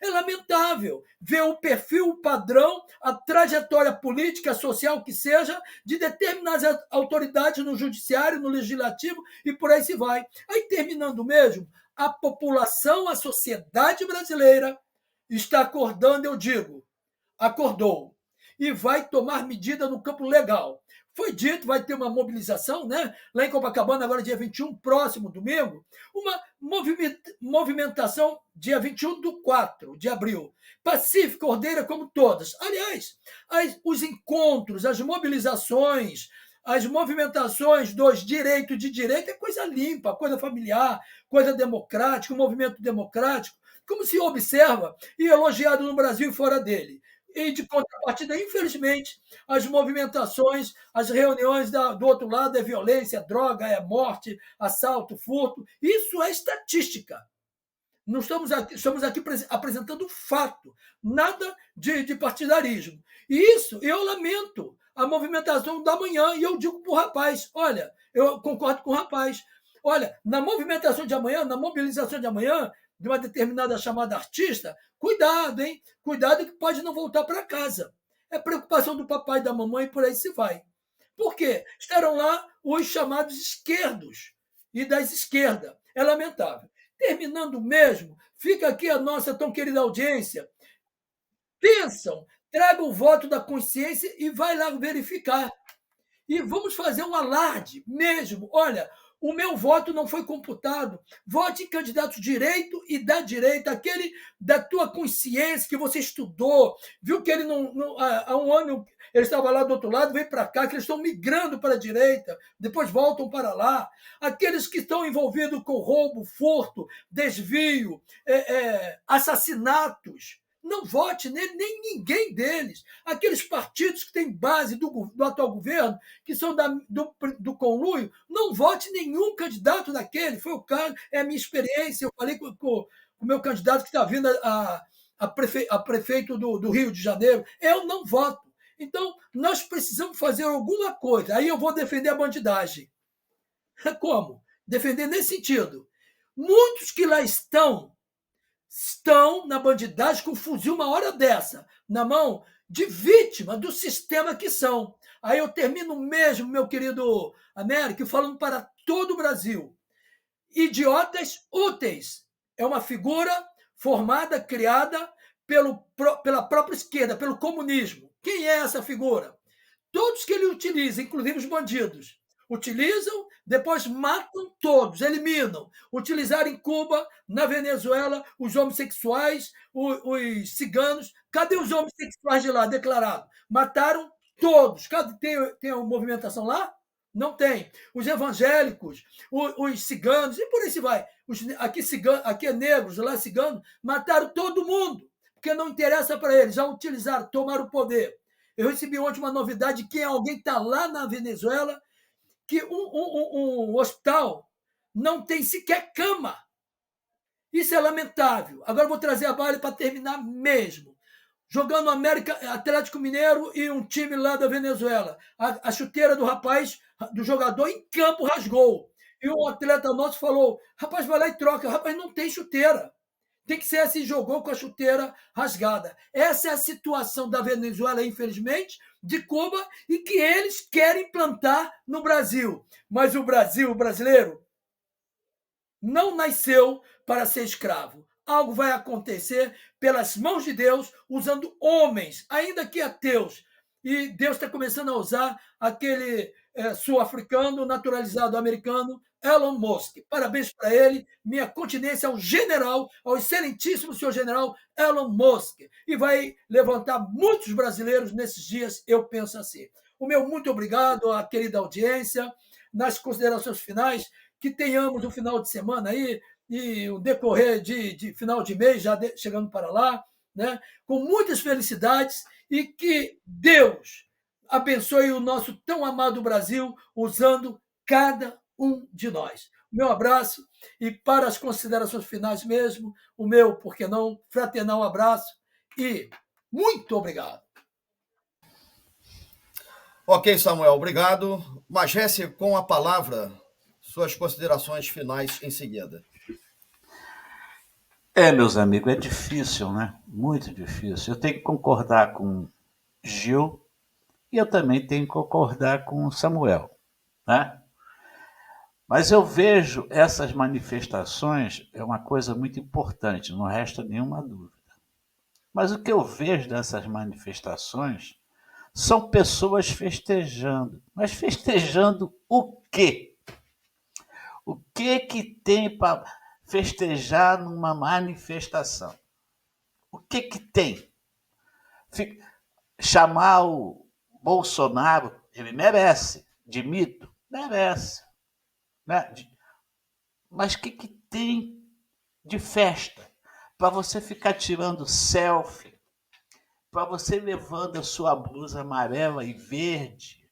Speaker 5: É lamentável ver o perfil, o padrão, a trajetória política, social que seja, de determinadas autoridades no judiciário, no legislativo e por aí se vai. Aí, terminando mesmo, a população, a sociedade brasileira está acordando, eu digo, acordou, e vai tomar medida no campo legal. Foi dito, vai ter uma mobilização, né? Lá em Copacabana, agora dia 21, próximo domingo, uma movimentação dia 21 do 4 de abril. Pacífica, ordeira como todas. Aliás, os encontros, as mobilizações, as movimentações dos direitos de direita é coisa limpa, coisa familiar, coisa democrática, um movimento democrático, como se observa e elogiado no Brasil e fora dele. E, de contrapartida, infelizmente, as movimentações, as reuniões do outro lado é violência, droga, é morte, assalto, furto. Isso é estatística. Não estamos aqui apresentando fato, nada de partidarismo. E isso eu lamento, a movimentação da manhã, e eu digo para o rapaz, olha, eu concordo com o rapaz, olha, na movimentação de amanhã, na mobilização de amanhã, de uma determinada chamada artista, cuidado, hein? Cuidado que pode não voltar para casa. É preocupação do papai e da mamãe, por aí se vai. Por quê? Estarão lá os chamados esquerdos e das esquerdas. É lamentável. Terminando mesmo, fica aqui a nossa tão querida audiência. Pensam, tragam o voto da consciência e vai lá verificar. E vamos fazer um alarde mesmo. Olha, o meu voto não foi computado. Vote em candidato direito e da direita, aquele da tua consciência que você estudou, viu que ele há um ano ele estava lá do outro lado, veio para cá, que eles estão migrando para a direita, depois voltam para lá. Aqueles que estão envolvidos com roubo, furto, desvio, assassinatos. Não vote nele, nem ninguém deles. Aqueles partidos que têm base do atual governo, que são do conluio, não vote nenhum candidato daquele. Foi o caso, é a minha experiência. Eu falei com o meu candidato que está vindo a prefeito do Rio de Janeiro. Eu não voto. Então, nós precisamos fazer alguma coisa. Aí eu vou defender a bandidagem. Como? Defender nesse sentido. Muitos que lá estão na bandidagem com fuzil uma hora dessa, na mão de vítima do sistema que são. Aí eu termino mesmo, meu querido Américo, falando para todo o Brasil. Idiotas úteis. É uma figura formada, criada pela própria esquerda, pelo comunismo. Quem é essa figura? Todos que ele utiliza, inclusive os bandidos. Utilizam, depois matam todos, eliminam. Utilizaram em Cuba, na Venezuela, os homossexuais, os ciganos. Cadê os homossexuais de lá, declarado? Mataram todos. Tem uma movimentação lá? Não tem. Os evangélicos, os ciganos, e por aí se vai. Aqui é negros, lá é cigano, mataram todo mundo, porque não interessa para eles. Já utilizaram, tomaram o poder. Eu recebi ontem uma novidade que alguém está lá na Venezuela, que um hospital não tem sequer cama. Isso é lamentável. Agora eu vou trazer a Bale para terminar mesmo. Jogando Atlético Mineiro e um time lá da Venezuela. A chuteira do rapaz, do jogador, em campo rasgou. E um atleta nosso falou, rapaz, vai lá e troca. Rapaz, não tem chuteira. Tem que ser assim, jogou com a chuteira rasgada. Essa é a situação da Venezuela, infelizmente, de Cuba, e que eles querem implantar no Brasil. Mas o brasileiro, não nasceu para ser escravo. Algo vai acontecer pelas mãos de Deus, usando homens, ainda que ateus. E Deus está começando a usar aquele sul-africano, naturalizado americano, Elon Musk. Parabéns para ele, minha continência ao general, ao excelentíssimo senhor general Elon Musk. E vai levantar muitos brasileiros nesses dias, eu penso assim. O meu muito obrigado à querida audiência. Nas considerações finais, que tenhamos um final de semana aí, e o decorrer de final de mês, já chegando para lá, né? Com muitas felicidades, e que Deus abençoe o nosso tão amado Brasil, usando cada um de nós. O meu abraço e para as considerações finais mesmo, o meu, por que não, fraternal abraço e muito obrigado.
Speaker 1: Ok, Samuel, obrigado. Magesse, com a palavra, suas considerações finais em seguida.
Speaker 4: Meus amigos, é difícil, né? Muito difícil. Eu tenho que concordar com Gil e eu também tenho que concordar com Samuel, né? Mas eu vejo essas manifestações é uma coisa muito importante, não resta nenhuma dúvida. Mas o que eu vejo dessas manifestações são pessoas festejando. Mas festejando o quê? O que tem para festejar numa manifestação? O que tem? Chamar o Bolsonaro, ele merece, de mito? Merece. Né? Mas o que tem de festa? Para você ficar tirando selfie, para você levando a sua blusa amarela e verde,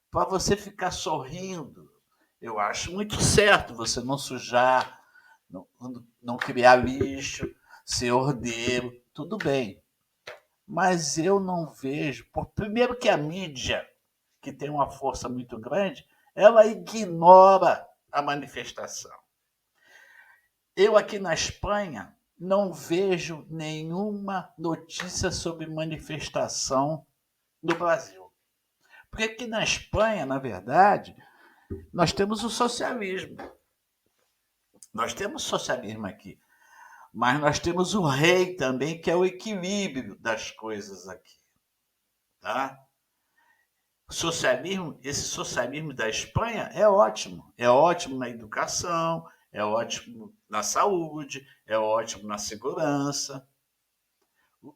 Speaker 4: para você ficar sorrindo. Eu acho muito certo você não sujar, não criar lixo, ser ordeiro, tudo bem. Mas eu não vejo. Primeiro que a mídia, que tem uma força muito grande, ela ignora a manifestação. Eu aqui na Espanha não vejo nenhuma notícia sobre manifestação no Brasil. Porque aqui na Espanha, na verdade, nós temos o socialismo. Nós temos socialismo aqui. Mas nós temos o rei também, que é o equilíbrio das coisas aqui. Tá? Esse socialismo da Espanha é ótimo. É ótimo na educação, é ótimo na saúde, é ótimo na segurança.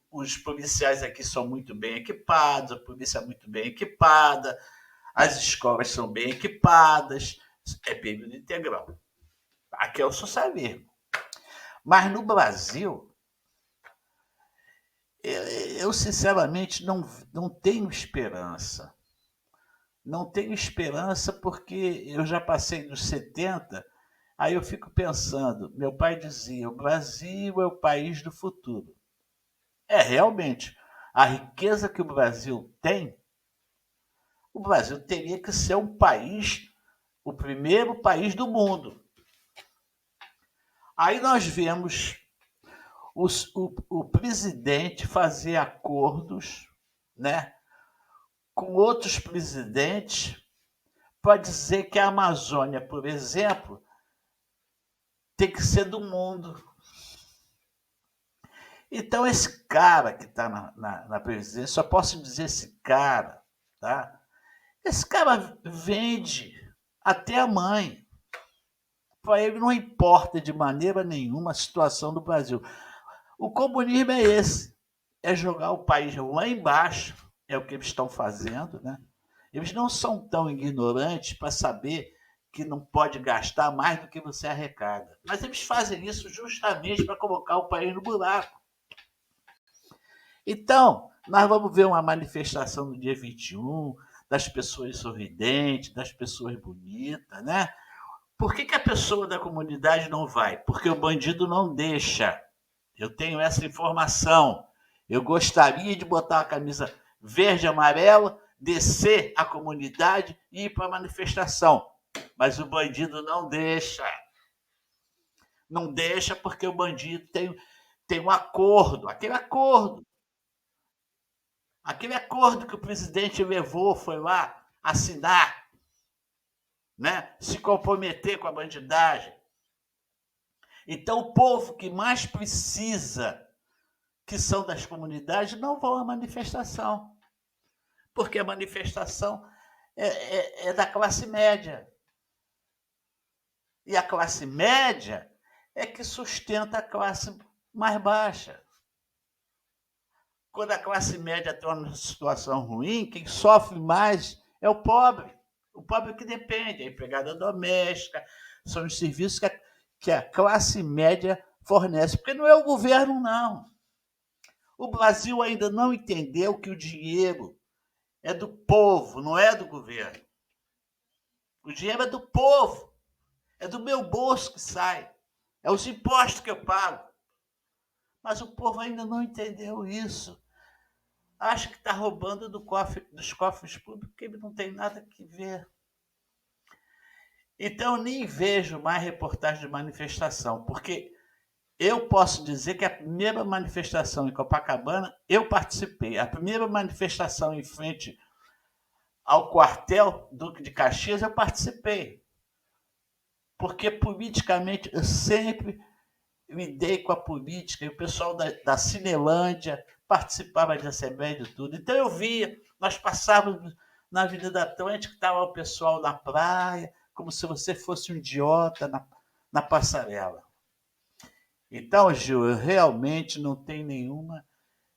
Speaker 4: Os policiais aqui são muito bem equipados, a polícia é muito bem equipada, as escolas são bem equipadas, é período integral. Aqui é o socialismo. Mas no Brasil, eu sinceramente não tenho esperança. Não tenho esperança porque eu já passei dos 70, aí eu fico pensando, meu pai dizia, o Brasil é o país do futuro. Realmente, a riqueza que o Brasil tem, o Brasil teria que ser um país, o primeiro país do mundo. Aí nós vemos o presidente fazer acordos, né, com outros presidentes para dizer que a Amazônia, por exemplo, tem que ser do mundo. Então, esse cara que está na presidência, só posso dizer esse cara, tá? Esse cara vende até a mãe. Para ele não importa de maneira nenhuma a situação do Brasil. O comunismo é esse, é jogar o país lá embaixo, é o que eles estão fazendo, né? Eles não são tão ignorantes para saber que não pode gastar mais do que você arrecada. Mas eles fazem isso justamente para colocar o país no buraco. Então, nós vamos ver uma manifestação no dia 21, das pessoas sorridentes, das pessoas bonitas, né? Por que a pessoa da comunidade não vai? Porque o bandido não deixa. Eu tenho essa informação. Eu gostaria de botar a camisa verde e amarela, descer a comunidade e ir para a manifestação. Mas o bandido não deixa. Não deixa porque o bandido tem um acordo. Aquele acordo que o presidente levou, foi lá assinar, né? Se comprometer com a bandidagem. Então, o povo que mais precisa, que são das comunidades, não vão à manifestação. Porque a manifestação é da classe média. E a classe média é que sustenta a classe mais baixa. Quando a classe média está numa situação ruim, quem sofre mais é o pobre. O pobre que depende, a empregada doméstica, são os serviços que a classe média fornece. Porque não é o governo, não. O Brasil ainda não entendeu que o dinheiro é do povo, não é do governo. O dinheiro é do povo. É do meu bolso que sai. É os impostos que eu pago. Mas o povo ainda não entendeu isso. Acha que está roubando dos cofres públicos, porque ele não tem nada que ver. Então, eu nem vejo mais reportagem de manifestação, porque eu posso dizer que a primeira manifestação em Copacabana, eu participei. A primeira manifestação em frente ao quartel Duque de Caxias, eu participei. Porque politicamente eu sempre lidei com a política, e o pessoal da Cinelândia participava de assembleia de tudo. Então eu via, nós passávamos na Avenida Atlântica, estava o pessoal na praia, como se você fosse um idiota na passarela. Então, Gil, eu realmente não tenho nenhuma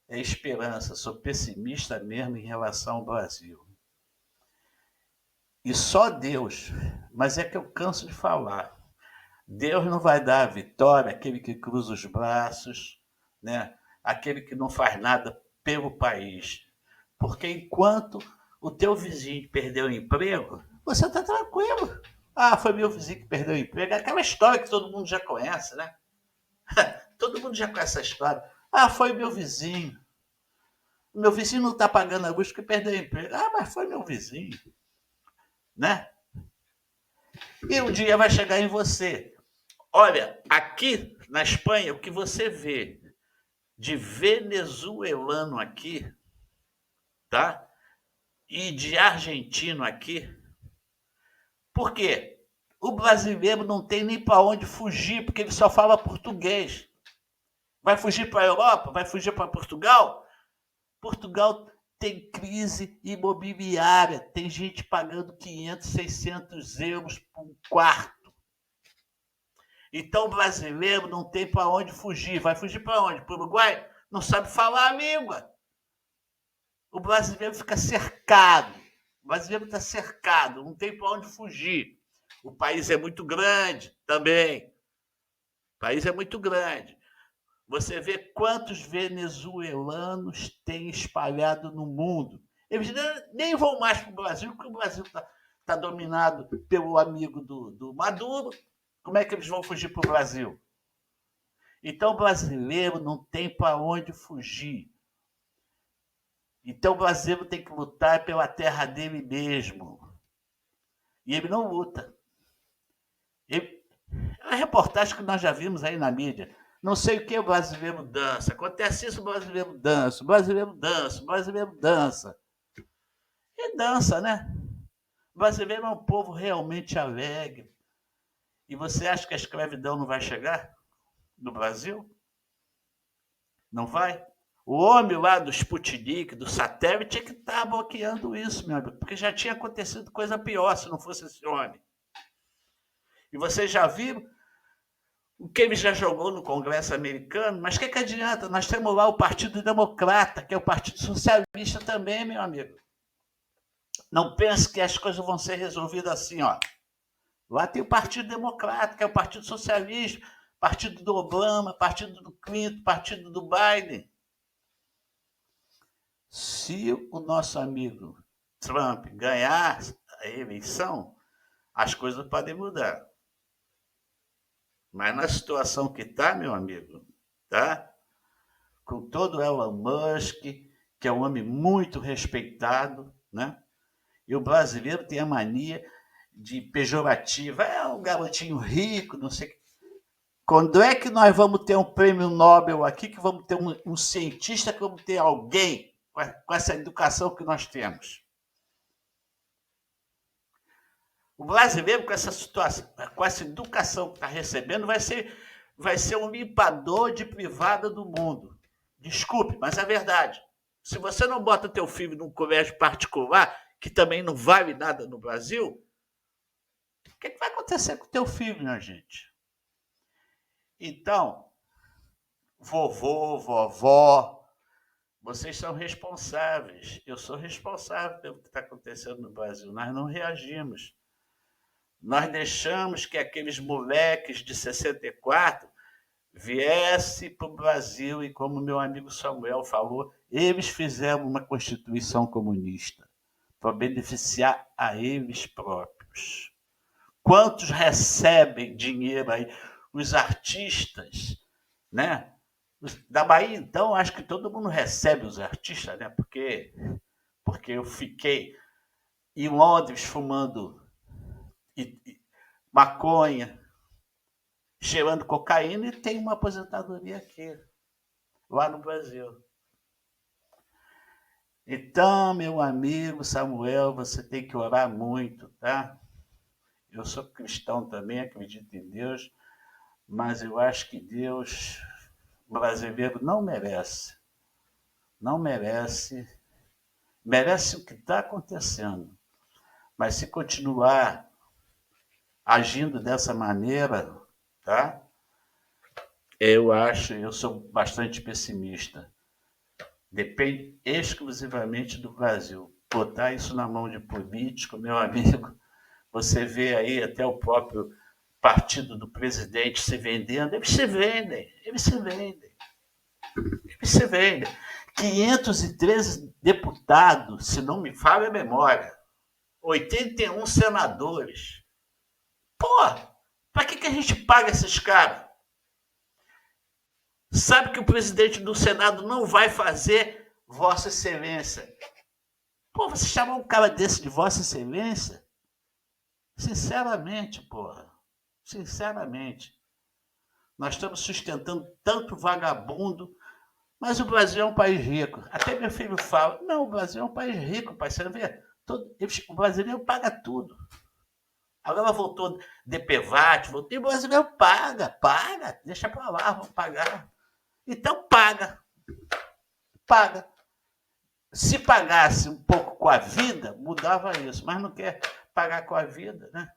Speaker 4: esperança, sou pessimista mesmo em relação ao Brasil. E só Deus, mas é que eu canso de falar. Deus não vai dar a vitória àquele que cruza os braços, né? Aquele que não faz nada pelo país. Porque enquanto o teu vizinho perdeu o emprego, você está tranquilo. Ah, foi meu vizinho que perdeu o emprego. É aquela história que todo mundo já conhece, né? Todo mundo já conhece essa história. Ah, foi meu vizinho. Meu vizinho não está pagando a luz porque perdeu o emprego. Ah, mas foi meu vizinho. Né? E um dia vai chegar em você. Olha, aqui na Espanha, o que você vê de venezuelano aqui, tá? E de argentino aqui. Por quê? O brasileiro não tem nem para onde fugir, porque ele só fala português. Vai fugir para a Europa? Vai fugir para Portugal? Portugal tem crise imobiliária, tem gente pagando 500, 600 euros por um quarto. Então o brasileiro não tem para onde fugir. Vai fugir para onde? Para o Uruguai? Não sabe falar a língua. O brasileiro fica cercado. O brasileiro está cercado, não tem para onde fugir. O país é muito grande também. O país é muito grande. Você vê quantos venezuelanos tem espalhado no mundo. Eles nem vão mais para o Brasil, porque o Brasil está dominado pelo amigo do Maduro. Como é que eles vão fugir para o Brasil? Então, o brasileiro não tem para onde fugir. Então, o brasileiro tem que lutar pela terra dele mesmo. E ele não luta. É uma reportagem que nós já vimos aí na mídia. Não sei o que o brasileiro dança. Acontece isso, o brasileiro dança. O brasileiro dança. O brasileiro dança. E dança, né? O brasileiro é um povo realmente alegre. E você acha que a escravidão não vai chegar no Brasil? Não vai? O homem lá do Sputnik, do satélite, é que está bloqueando isso, meu amigo. Porque já tinha acontecido coisa pior se não fosse esse homem. E vocês já viram o que ele já jogou no Congresso americano, mas o que adianta? Nós temos lá o Partido Democrata, que é o Partido Socialista também, meu amigo. Não pense que as coisas vão ser resolvidas assim, ó. Lá tem o Partido Democrata, que é o Partido Socialista, Partido do Obama, Partido do Clinton, Partido do Biden. Se o nosso amigo Trump ganhar a eleição, as coisas podem mudar. Mas na situação que está, meu amigo, tá? Com todo Elon Musk, que é um homem muito respeitado, né? E o brasileiro tem a mania de pejorativa. É um garotinho rico, não sei o que. Quando é que nós vamos ter um prêmio Nobel aqui, que vamos ter um cientista, que vamos ter alguém com essa educação que nós temos? O brasileiro, com essa situação, com essa educação que está recebendo, vai ser um limpador de privada do mundo. Desculpe, mas é verdade. Se você não bota teu filho num colégio particular, que também não vale nada no Brasil, o que vai acontecer com o teu filho, minha gente? Então, vovô, vovó, vocês são responsáveis. Eu sou responsável pelo que está acontecendo no Brasil. Nós não reagimos. Nós deixamos que aqueles moleques de 64 viessem para o Brasil e, como meu amigo Samuel falou, eles fizeram uma Constituição comunista para beneficiar a eles próprios. Quantos recebem dinheiro aí? Os artistas, né? Da Bahia, então, acho que todo mundo recebe os artistas, né? Porque eu fiquei em Londres fumando maconha, cheirando cocaína e tenho uma aposentadoria aqui, lá no Brasil. Então, meu amigo Samuel, você tem que orar muito, tá? Eu sou cristão também, acredito em Deus, mas eu acho que Deus, o brasileiro, não merece. Não merece. Merece o que está acontecendo. Mas se continuar agindo dessa maneira, tá? Eu sou bastante pessimista. Depende exclusivamente do Brasil. Botar isso na mão de político, meu amigo, você vê aí até o próprio partido do presidente se vendendo, eles se vendem. 513 deputados, se não me falha a memória, 81 senadores. Pô, para que a gente paga esses caras? Sabe que o presidente do Senado não vai fazer Vossa Excelência. Pô, você chamar um cara desse de Vossa Excelência? Sinceramente, porra. Sinceramente. Nós estamos sustentando tanto vagabundo, mas o Brasil é um país rico. Até meu filho fala, não, o Brasil é um país rico, pai. Você não vê? O brasileiro paga tudo. Agora voltou DPVAT, voltou, e o brasileiro paga, deixa para lá, vamos pagar. Então paga. Se pagasse um pouco com a vida, mudava isso, mas não quer pagar com a vida, né?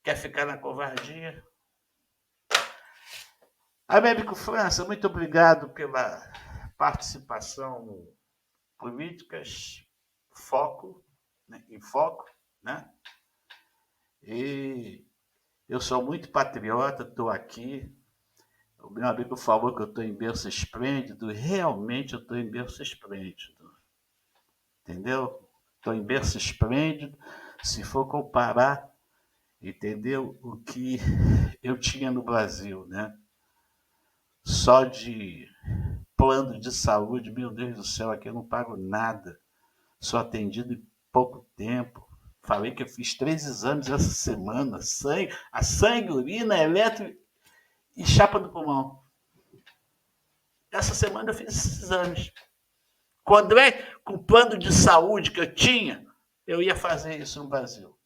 Speaker 4: Quer ficar na covardia. Américo França, muito obrigado pela participação no Políticas Foco, né? Em Foco, né? E eu sou muito patriota, estou aqui. O meu amigo falou que eu estou em berço esplêndido, realmente eu estou em berço esplêndido. Entendeu? Estou em berço esplêndido. Se for comparar, entendeu? O que eu tinha no Brasil, né? Só de plano de saúde, meu Deus do céu, aqui eu não pago nada. Sou atendido em pouco tempo. Falei que eu fiz 3 exames essa semana: sangue, urina, eletro e chapa do pulmão. Essa semana eu fiz esses exames. Quando com o plano de saúde que eu tinha, eu ia fazer isso no Brasil.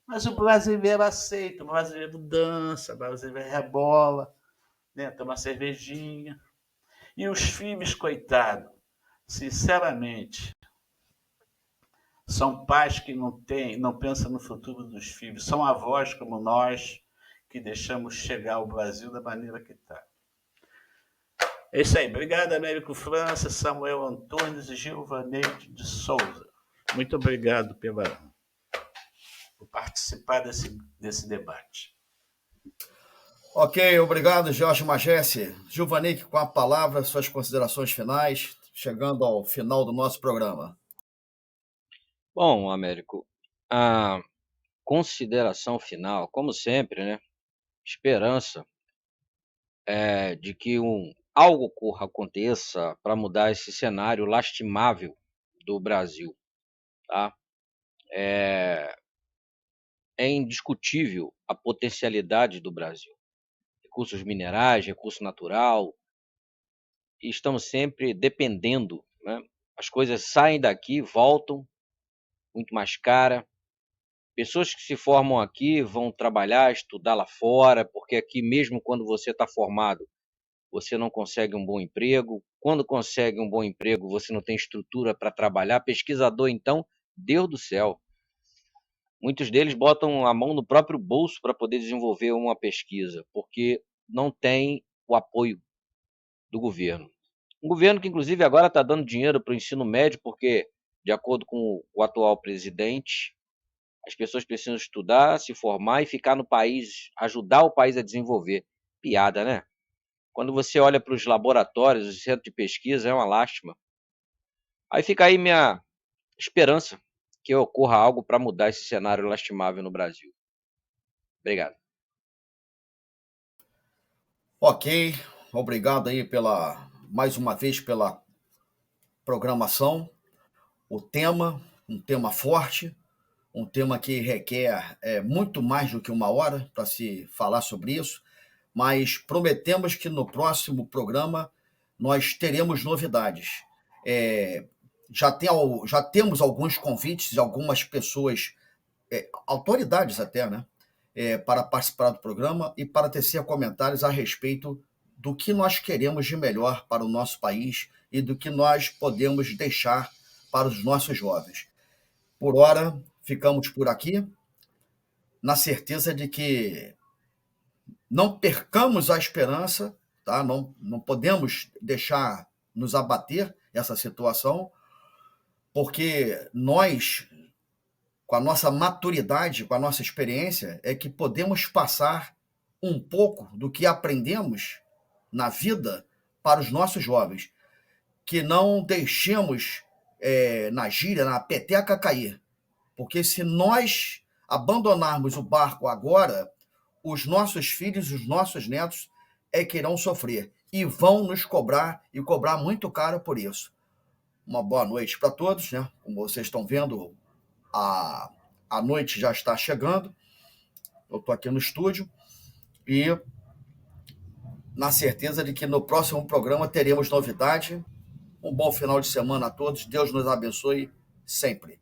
Speaker 4: Mas o brasileiro aceita, o brasileiro dança, o brasileiro rebola, né? Toma cervejinha. E os filhos, coitado, sinceramente, são pais que não pensam no futuro dos filhos, são avós como nós, que deixamos chegar ao Brasil da maneira que está. É isso aí. Obrigado, Américo França, Samuel Antunes e Gilvaneide de Souza. Muito obrigado por participar desse debate.
Speaker 1: Ok, obrigado, Jorge Magesse. Gilvaneide, com a palavra, suas considerações finais, chegando ao final do nosso programa.
Speaker 3: Bom, Américo, a consideração final, como sempre, né? Esperança de que algo aconteça para mudar esse cenário lastimável do Brasil, tá? É indiscutível a potencialidade do Brasil. Recursos minerais, recurso natural, e estamos sempre dependendo, né? As coisas saem daqui, voltam, muito mais cara. Pessoas que se formam aqui vão trabalhar, estudar lá fora, porque aqui mesmo quando você está formado, você não consegue um bom emprego. Quando consegue um bom emprego, você não tem estrutura para trabalhar. Pesquisador, então, Deus do céu. Muitos deles botam a mão no próprio bolso para poder desenvolver uma pesquisa, porque não tem o apoio do governo. Um governo que, inclusive, agora está dando dinheiro para o ensino médio, porque, de acordo com o atual presidente, as pessoas precisam estudar, se formar e ficar no país, ajudar o país a desenvolver. Piada, né? Quando você olha para os laboratórios, os centros de pesquisa, é uma lástima. Aí fica aí minha esperança que ocorra algo para mudar esse cenário lastimável no Brasil. Obrigado.
Speaker 1: Ok, obrigado aí mais uma vez pela programação. O tema, um tema forte, um tema que requer muito mais do que uma hora para se falar sobre isso, mas prometemos que no próximo programa nós teremos novidades. Já temos alguns convites de algumas pessoas, autoridades até, né? Para participar do programa e para tecer comentários a respeito do que nós queremos de melhor para o nosso país e do que nós podemos deixar para os nossos jovens. Por hora, ficamos por aqui, na certeza de que não percamos a esperança, tá? Não podemos deixar nos abater essa situação, porque nós, com a nossa maturidade, com a nossa experiência, é que podemos passar um pouco do que aprendemos na vida para os nossos jovens, que não deixemos na gíria, na peteca cair, porque se nós abandonarmos o barco agora, os nossos filhos, os nossos netos que irão sofrer e vão nos cobrar e cobrar muito caro por isso. Uma boa noite para todos, né? Como vocês estão vendo, a noite já está chegando. Eu estou aqui no estúdio e na certeza de que no próximo programa teremos novidade. Um bom final de semana a todos. Deus nos abençoe sempre.